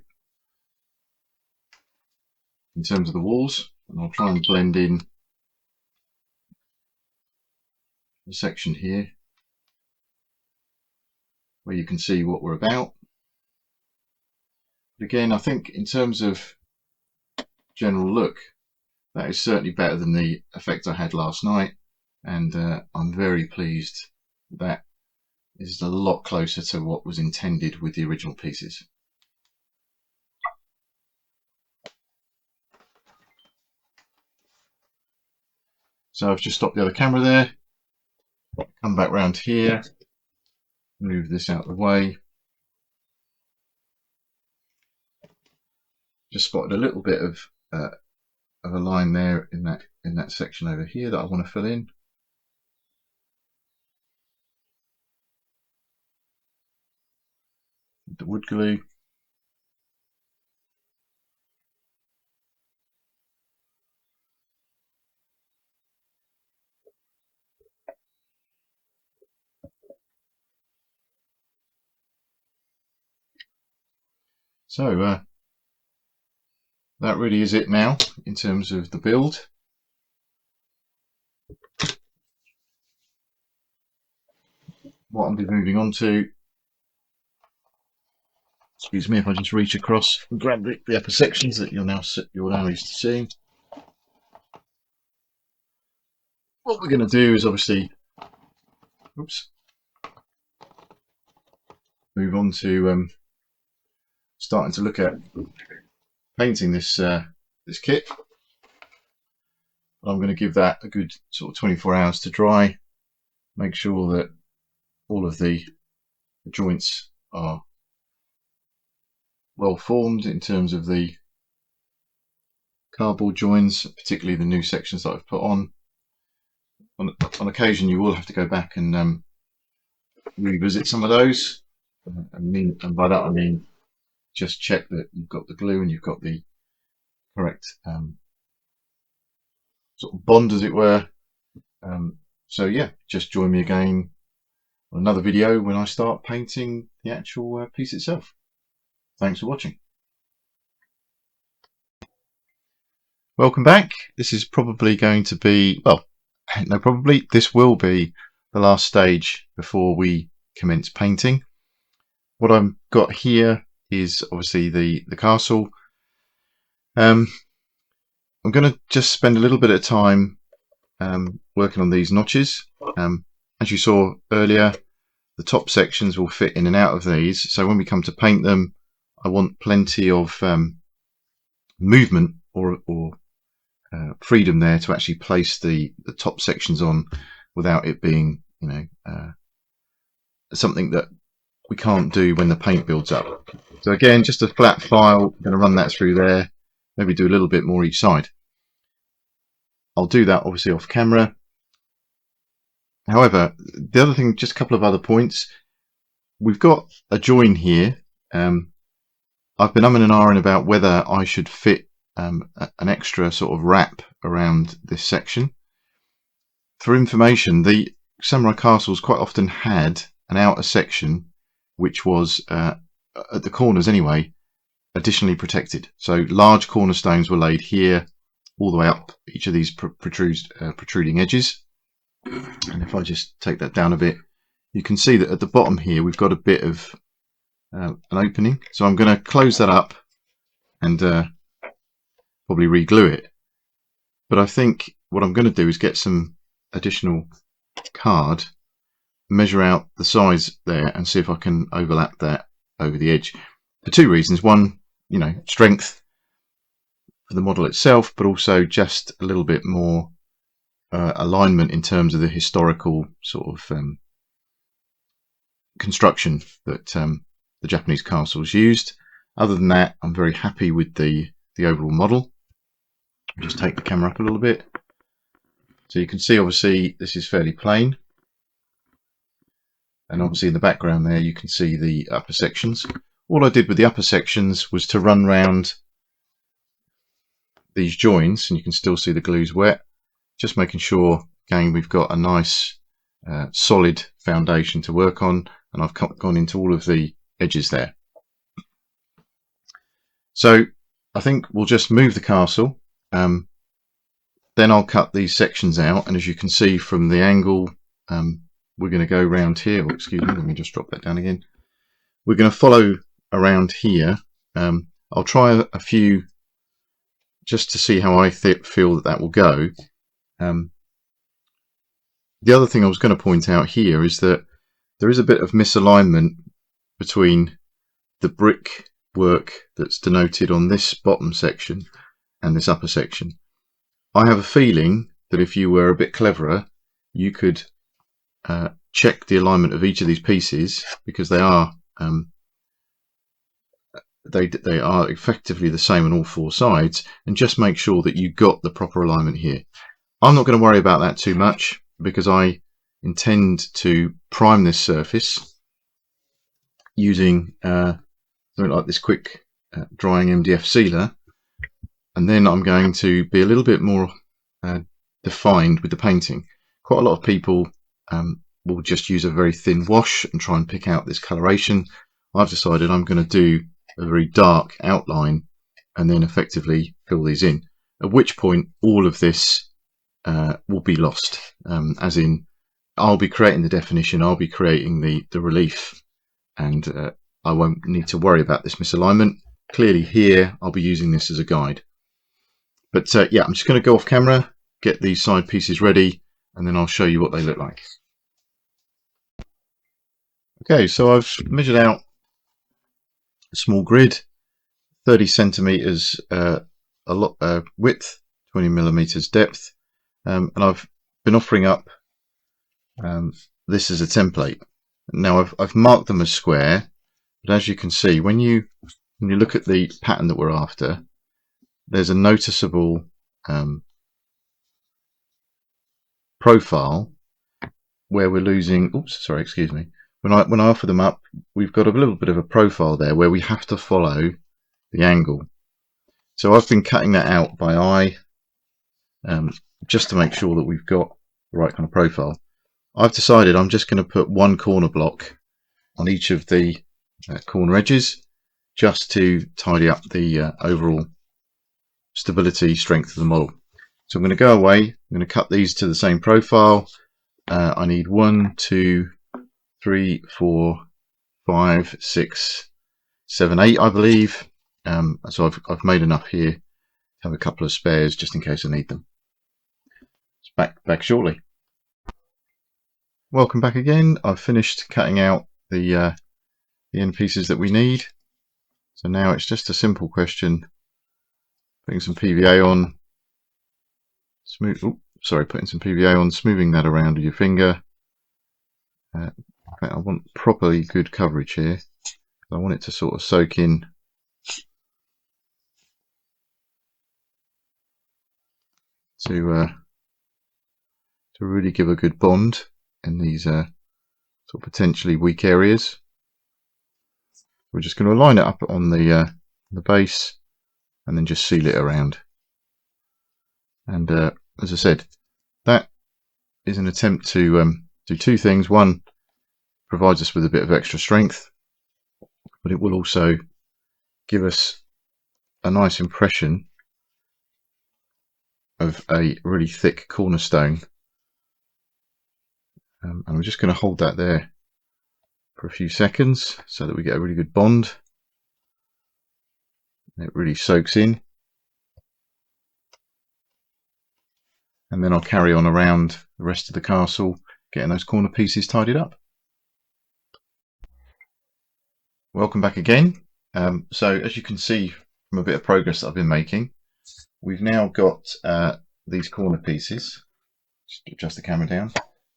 in terms of the walls, and I'll try and blend in the section here where you can see what we're about. But again, I think in terms of general look, that is certainly better than the effect I had last night, and I'm very pleased that is a lot closer to what was intended with the original pieces. So I've just stopped the other camera there, come back round here, move this out of the way. Just spotted a little bit of a line there in that section over here that I want to fill in. The wood glue. So that really is it now in terms of the build. What I'll be moving on to, excuse me if I just reach across and grab the upper sections that you're now used to seeing. What we're going to do is obviously, move on to starting to look at painting this this kit. I'm going to give that a good sort of 24 hours to dry. Make sure that all of the joints are well formed in terms of the cardboard joins, particularly the new sections that I've put on. On occasion you will have to go back and revisit some of those, and by that I mean just check that you've got the glue and you've got the correct sort of bond, as it were. So yeah, just join me again on another video when I start painting the actual piece itself. Thanks for watching. Welcome back. This is probably going to be, well, no, probably this will be the last stage before we commence painting. What I've got here is obviously the castle. I'm going to just spend a little bit of time working on these notches. As you saw earlier, the top sections will fit in and out of these, so when we come to paint them, I want plenty of movement or freedom there to actually place the top sections on without it being, you know, something that we can't do when the paint builds up. So again, just a flat file, I'm going to run that through there, maybe do a little bit more each side. I'll do that obviously off camera. However, the other thing, just a couple of other points. We've got a join here. I've been umming and ahhing about whether I should fit an extra sort of wrap around this section. For information, the Samurai Castles quite often had an outer section which was, at the corners anyway, additionally protected. So large cornerstones were laid here all the way up each of these protruding edges. And if I just take that down a bit, you can see that at the bottom here we've got a bit of an opening. So I'm going to close that up and probably re-glue it. But I think what I'm going to do is get some additional card, measure out the size there, and see if I can overlap that over the edge. For two reasons: one, strength for the model itself, but also just a little bit more alignment in terms of the historical sort of construction that the Japanese castles used. Other than that, I'm very happy with the overall model. I'll just take the camera up a little bit. So you can see, obviously, this is fairly plain. And obviously in the background there, you can see the upper sections. All I did with the upper sections was to run round these joins, and you can still see the glue's wet. Just making sure, again, we've got a nice solid foundation to work on, and I've gone into all of the edges there. So I think we'll just move the castle. Then I'll cut these sections out, and as you can see from the angle, we're going to go around here. Oh, excuse me, let me just drop that down again. We're going to follow around here. I'll try a few just to see how I feel that will go. The other thing I was going to point out here is that there is a bit of misalignment between the brick work that's denoted on this bottom section and this upper section. I have a feeling that if you were a bit cleverer, you could check the alignment of each of these pieces, because they are they are effectively the same on all four sides, and just make sure that you got the proper alignment here. I'm not going to worry about that too much, because I intend to prime this surface using something like this quick drying MDF sealer, and then I'm going to be a little bit more defined with the painting. Quite a lot of people will just use a very thin wash and try and pick out this coloration. I've decided I'm going to do a very dark outline and then effectively fill these in, at which point all of this will be lost, as in I'll be creating the definition, I'll be creating the relief, and I won't need to worry about this misalignment. Clearly here I'll be using this as a guide. But yeah, I'm just going to go off camera, get these side pieces ready, and then I'll show you what they look like. Okay, so I've measured out a small grid, 30 centimeters width, 20 millimeters depth, and I've been offering up this as a template. Now I've marked them as square, but as you can see, when you look at the pattern that we're after, there's a noticeable profile where we're losing. Oops, sorry, excuse me. When I offer them up, we've got a little bit of a profile there where we have to follow the angle. So I've been cutting that out by eye, just to make sure that we've got the right kind of profile. I've decided I'm just going to put one corner block on each of the corner edges, just to tidy up the overall stability, strength of the model. So I'm going to go away, I'm going to cut these to the same profile. I need 1, 2, 3, 4, 5, 6, 7, 8, I believe. So I've made enough here to have a couple of spares just in case I need them. Back shortly. Welcome back again. I've finished cutting out the end pieces that we need. So now it's just a simple question: putting some PVA on, putting some PVA on, smoothing that around with your finger. In fact, I want properly good coverage here. I want it to sort of soak in to really give a good bond in these sort of potentially weak areas. We're just going to line it up on the base and then just seal it around. And as I said, that is an attempt to do two things. One, provides us with a bit of extra strength, but it will also give us a nice impression of a really thick cornerstone. And I'm just going to hold that there for a few seconds so that we get a really good bond. It really soaks in. and then I'll carry on around the rest of the castle, getting those corner pieces tidied up. Welcome back again. So as you can see from a bit of progress that I've been making, we've now got these corner pieces, just adjust the camera down,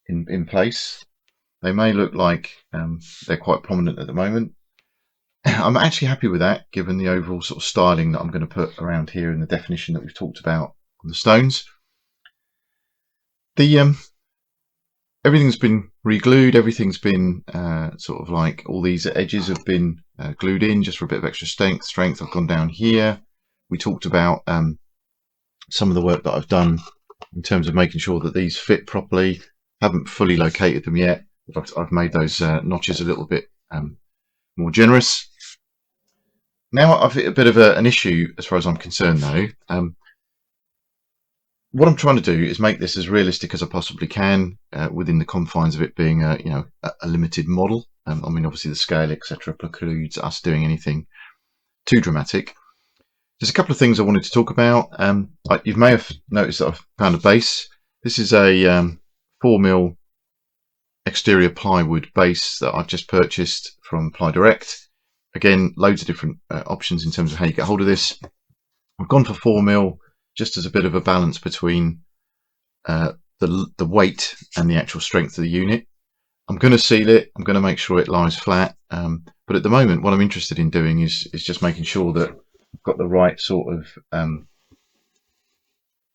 in place. They may look like they're quite prominent at the moment. I'm actually happy with that, given the overall sort of styling that I'm going to put around here and the definition that we've talked about on the stones. Everything's been re-glued, everything's been sort of like all these edges have been glued in just for a bit of extra strength. I've gone down here. We talked about some of the work that I've done in terms of making sure that these fit properly. Haven't fully located them yet, but I've made those notches a little bit more generous. Now I've hit a bit of an issue as far as I'm concerned though. What I'm trying to do is make this as realistic as I possibly can within the confines of it being a limited model. I mean, obviously the scale, etc., precludes us doing anything too dramatic. There's a couple of things I wanted to talk about. You may have noticed that I've found a base. This is a 4mm exterior plywood base that I've just purchased from Ply Direct. Again, loads of different options in terms of how you get hold of this. I've gone for 4mm just as a bit of a balance between the weight and the actual strength of the unit. I'm going to seal it. I'm going to make sure it lies flat. But at the moment, what I'm interested in doing is just making sure that I've got the right sort of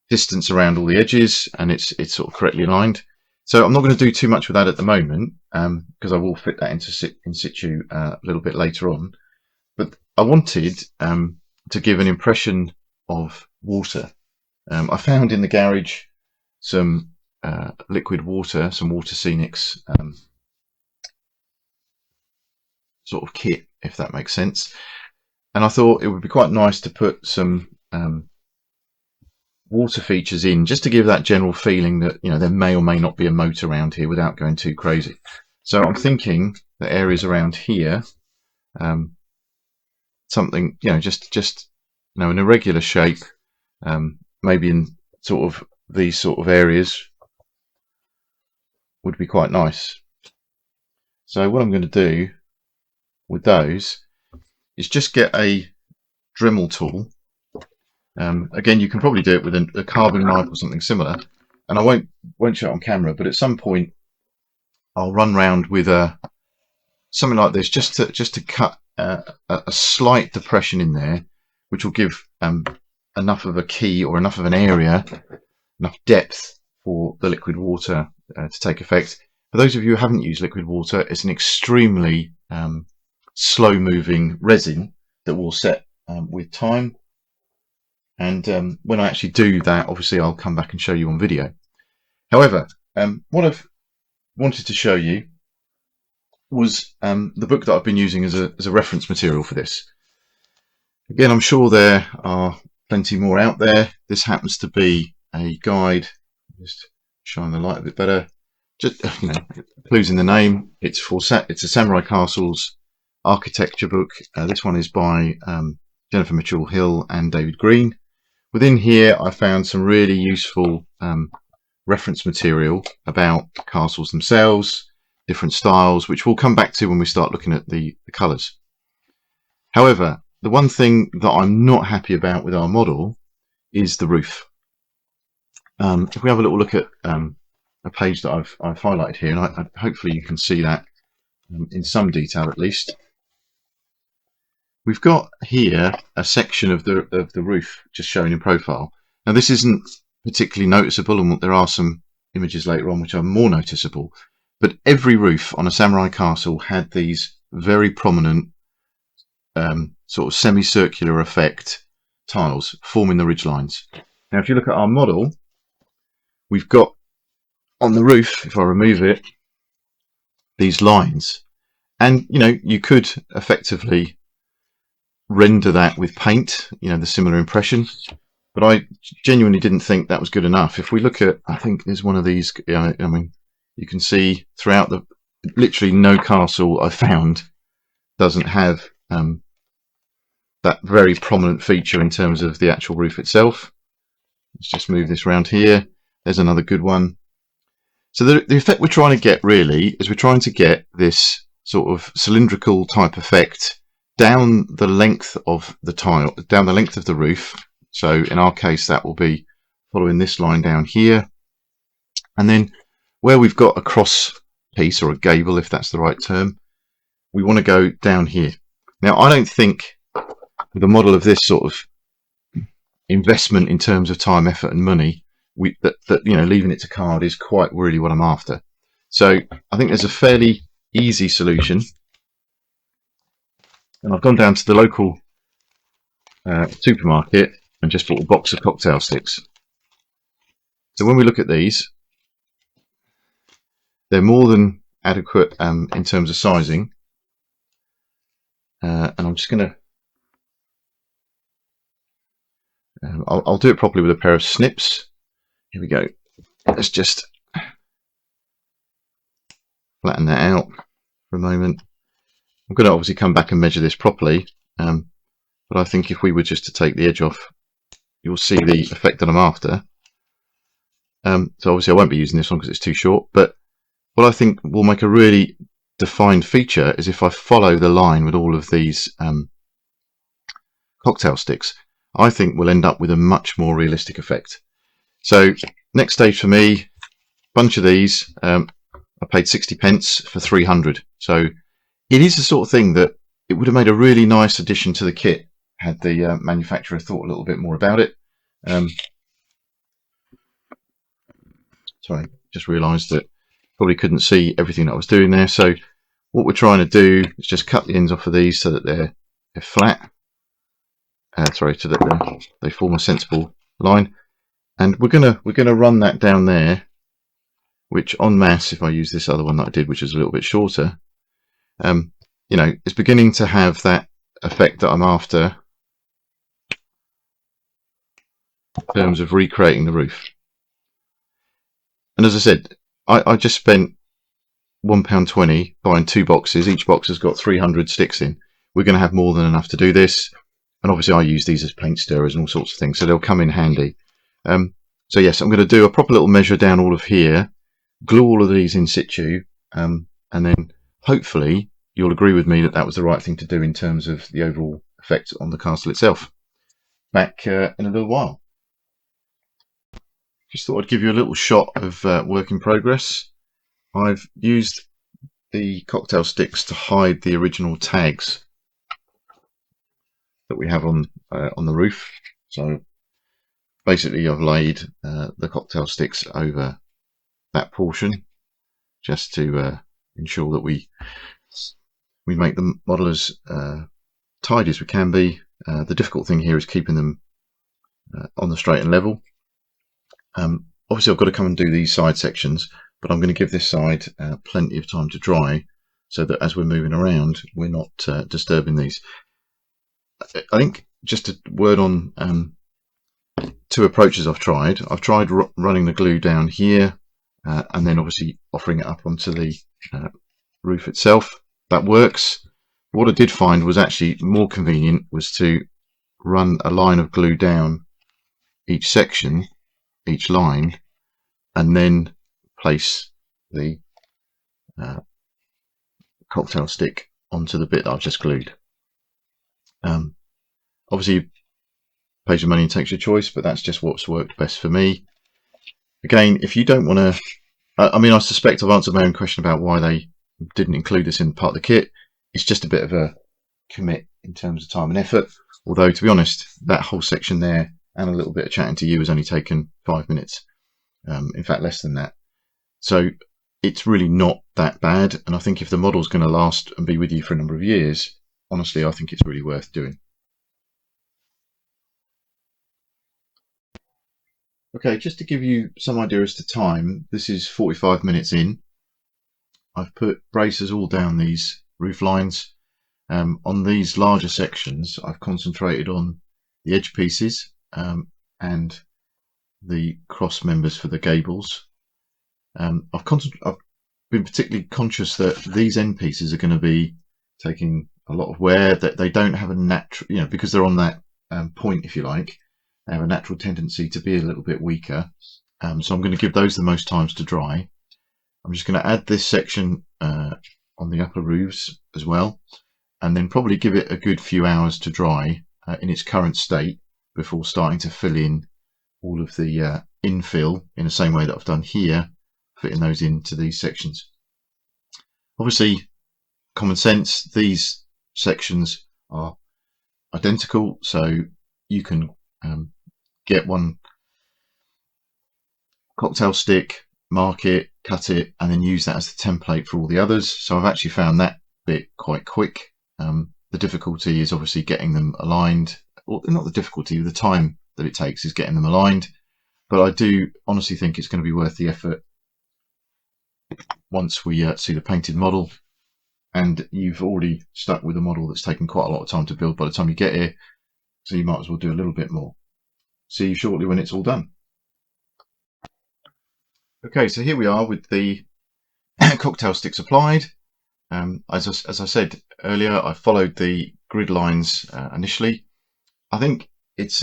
distance around all the edges and it's sort of correctly aligned. So I'm not going to do too much with that at the moment because I will fit that into in situ a little bit later on. But I wanted to give an impression of water. I found in the garage some liquid water, some Water Scenics sort of kit, if that makes sense. And I thought it would be quite nice to put some water features in just to give that general feeling that there may or may not be a moat around here without going too crazy. So I'm thinking that areas around here, something just an irregular shape, maybe in sort of these sort of areas would be quite nice. So what I'm going to do with those is just get a Dremel tool. Again, you can probably do it with a carbon knife or something similar, and I won't show it on camera, but at some point I'll run round with something like this just to cut a slight depression in there, which will give enough of a key or enough of an area, enough depth for the liquid water to take effect. For those of you who haven't used liquid water, it's an extremely slow moving resin that will set with time. And when I actually do that, obviously I'll come back and show you on video. However, what I've wanted to show you was the book that I've been using as a reference material for this. Again, I'm sure there are plenty more out there. This happens to be a guide. Just shine the light a bit better. Just clues in the name. It's a Samurai Castles architecture book. This one is by Jennifer Mitchell-Hill and David Green. Within here, I found some really useful reference material about castles themselves, different styles, which we'll come back to when we start looking at the colours. However, the one thing that I'm not happy about with our model is the roof. If we have a little look at a page that I've highlighted here, and hopefully you can see that in some detail at least. We've got here a section of the roof just showing in profile. Now this isn't particularly noticeable, and there are some images later on which are more noticeable, but every roof on a Samurai castle had these very prominent sort of semicircular effect tiles forming the ridge lines. Now if you look at our model, we've got on the roof, if I remove it, these lines, and you could effectively render that with paint, the similar impression, but I genuinely didn't think that was good enough. If we look at, I think there's one of these, I mean, you can see throughout literally no castle I found doesn't have that very prominent feature in terms of the actual roof itself. Let's just move this around here. There's another good one. So the effect we're trying to get really is we're trying to get this sort of cylindrical type effect down the length of the tile, down the length of the roof. So in our case, that will be following this line down here. And then where we've got a cross piece, or a gable, if that's the right term, we want to go down here. Now, I don't think with a model of this sort of investment in terms of time, effort and money, that you know, leaving it to card is quite really what I'm after. So I think there's a fairly easy solution, and I've gone down to the local supermarket and just bought a box of cocktail sticks. So when we look at these, they're more than adequate in terms of sizing, and I'm just going to I'll do it properly with a pair of snips. Here we go. Let's just flatten that out for a moment. I'm going to obviously come back and measure this properly, but I think if we were just to take the edge off, you'll see the effect that I'm after. So obviously I won't be using this one because it's too short, but what I think will make a really defined feature is if I follow the line with all of these cocktail sticks. I think we'll end up with a much more realistic effect. So next stage for me, bunch of these. I paid 60p for 300. So it is the sort of thing that it would have made a really nice addition to the kit had the manufacturer thought a little bit more about it. Sorry, just realised that probably couldn't see everything that I was doing there. So what we're trying to do is just cut the ends off of these so that they're flat. Sorry, so that they form a sensible line, and we're gonna run that down there, which en masse, if I use this other one that I did, which is a little bit shorter, you know, it's beginning to have that effect that I'm after in terms of recreating the roof. And as I said, I just spent £1.20 buying 2 boxes. Each box has got 300 sticks in. We're going to have more than enough to do this. And obviously I use these as paint stirrers and all sorts of things, so they'll come in handy. So yes, I'm going to do a proper little measure down all of here, glue all of these in situ, and then hopefully you'll agree with me that that was the right thing to do in terms of the overall effect on the castle itself. Back in a little while. Just thought I'd give you a little shot of work in progress. I've used the cocktail sticks to hide the original tags that we have on the roof. So basically I've laid the cocktail sticks over that portion just to ensure that we make the model as tidy as we can be. The difficult thing here is keeping them on the straight and level. Obviously I've got to come and do these side sections, but I'm going to give this side plenty of time to dry so that as we're moving around we're not disturbing these. I think just a word on 2 approaches I've tried. I've tried running the glue down here and then obviously offering it up onto the roof itself. That works. What I did find was actually more convenient was to run a line of glue down each section, each line, and then place the cocktail stick onto the bit that I've just glued. Obviously pays your money and takes your choice, but that's just what's worked best for me. Again, if you don't want to, I mean, I suspect I've answered my own question about why they didn't include this in part of the kit. It's just a bit of a commit in terms of time and effort, although to be honest, that whole section there and a little bit of chatting to you has only taken 5 minutes, in fact less than that. So it's really not that bad, and I think if the model's going to last and be with you for a number of years, honestly I think it's really worth doing. Okay, just to give you some idea as to time, this is 45 minutes in. I've put braces all down these roof lines. On these larger sections, I've concentrated on the edge pieces and the cross members for the gables. I've been particularly conscious that these end pieces are going to be taking a lot of wear, that they don't have a natural, you know, because they're on that point, if you like, they have a natural tendency to be a little bit weaker. so I'm going to give those the most times to dry. I'm just going to add this section on the upper roofs as well, and then probably give it a good few hours to dry in its current state before starting to fill in all of the infill in the same way that I've done here, fitting those into these sections. Obviously, common sense, these sections are identical, so you can get one cocktail stick, mark it, cut it, and then use that as the template for all the others. So I've actually found that bit quite quick. The difficulty is obviously getting them aligned, or not the difficulty, the time that it takes is getting them aligned, but I do honestly think it's going to be worth the effort once we see the painted model. And you've already stuck with a model that's taken quite a lot of time to build by the time you get here, so you might as well do a little bit more. See you shortly when it's all done. Okay, so here we are with the cocktail sticks applied. As I said earlier, I followed the grid lines initially. I think it's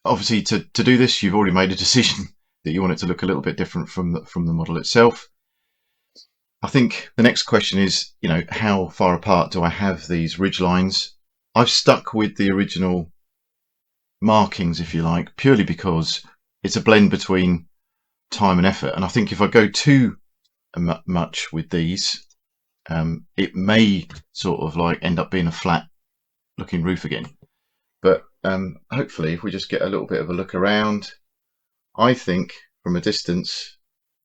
obviously to do this, you've already made a decision that you want it to look a little bit different from the model itself. I think the next question is, you know, how far apart do I have these ridge lines? I've stuck with the original markings, if you like, purely because it's a blend between time and effort. And I think if I go too much with these, it may sort of like end up being a flat looking roof again. But hopefully, if we just get a little bit of a look around, I think from a distance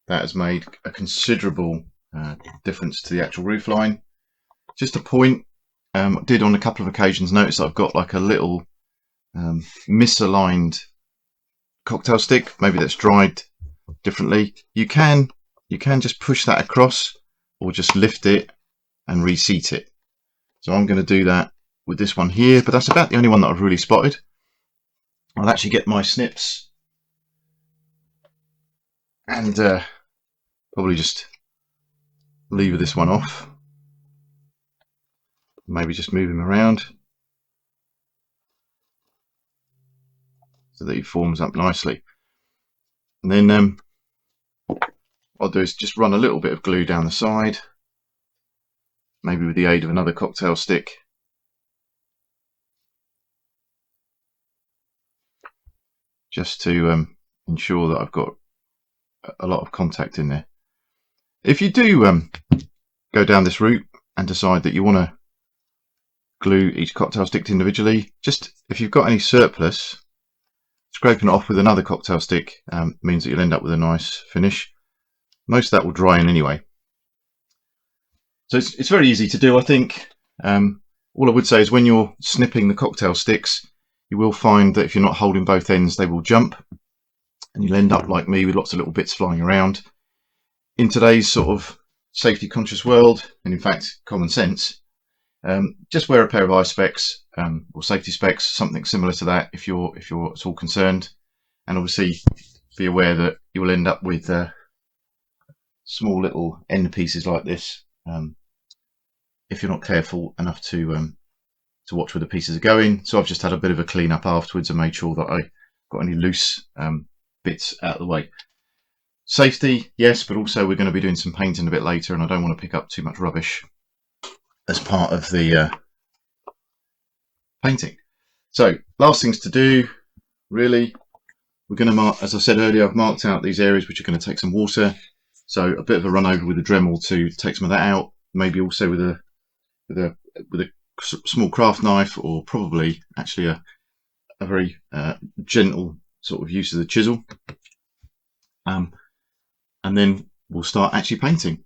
that has made a considerable difference to the actual roof line. Just a point, I did on a couple of occasions notice that I've got like a little misaligned cocktail stick. Maybe that's dried differently. You can just push that across or just lift it and reseat it. So I'm going to do that with this one here, but that's about the only one that I've really spotted. I'll actually get my snips and probably just lever this one off, maybe just move him around so that he forms up nicely. And then what I'll do is just run a little bit of glue down the side, maybe with the aid of another cocktail stick, just to ensure that I've got a lot of contact in there. If you do go down this route and decide that you want to glue each cocktail stick individually, just if you've got any surplus, scraping it off with another cocktail stick means that you'll end up with a nice finish. Most of that will dry in anyway. So it's very easy to do, I think. All I would say is when you're snipping the cocktail sticks, you will find that if you're not holding both ends, they will jump, and you'll end up like me with lots of little bits flying around. In today's sort of safety conscious world, and in fact common sense, just wear a pair of eye specs or safety specs, something similar to that if you're at all concerned, and obviously be aware that you will end up with small little end pieces like this if you're not careful enough to watch where the pieces are going. So I've just had a bit of a clean up afterwards and made sure that I got any loose bits out of the way. Safety, yes, but also we're going to be doing some painting a bit later, and I don't want to pick up too much rubbish as part of the painting. So last things to do, really, we're going to mark, as I said earlier, I've marked out these areas which are going to take some water. So a bit of a run over with a Dremel to take some of that out, maybe also with a small craft knife, or probably actually a very gentle sort of use of the chisel. And then we'll start actually painting.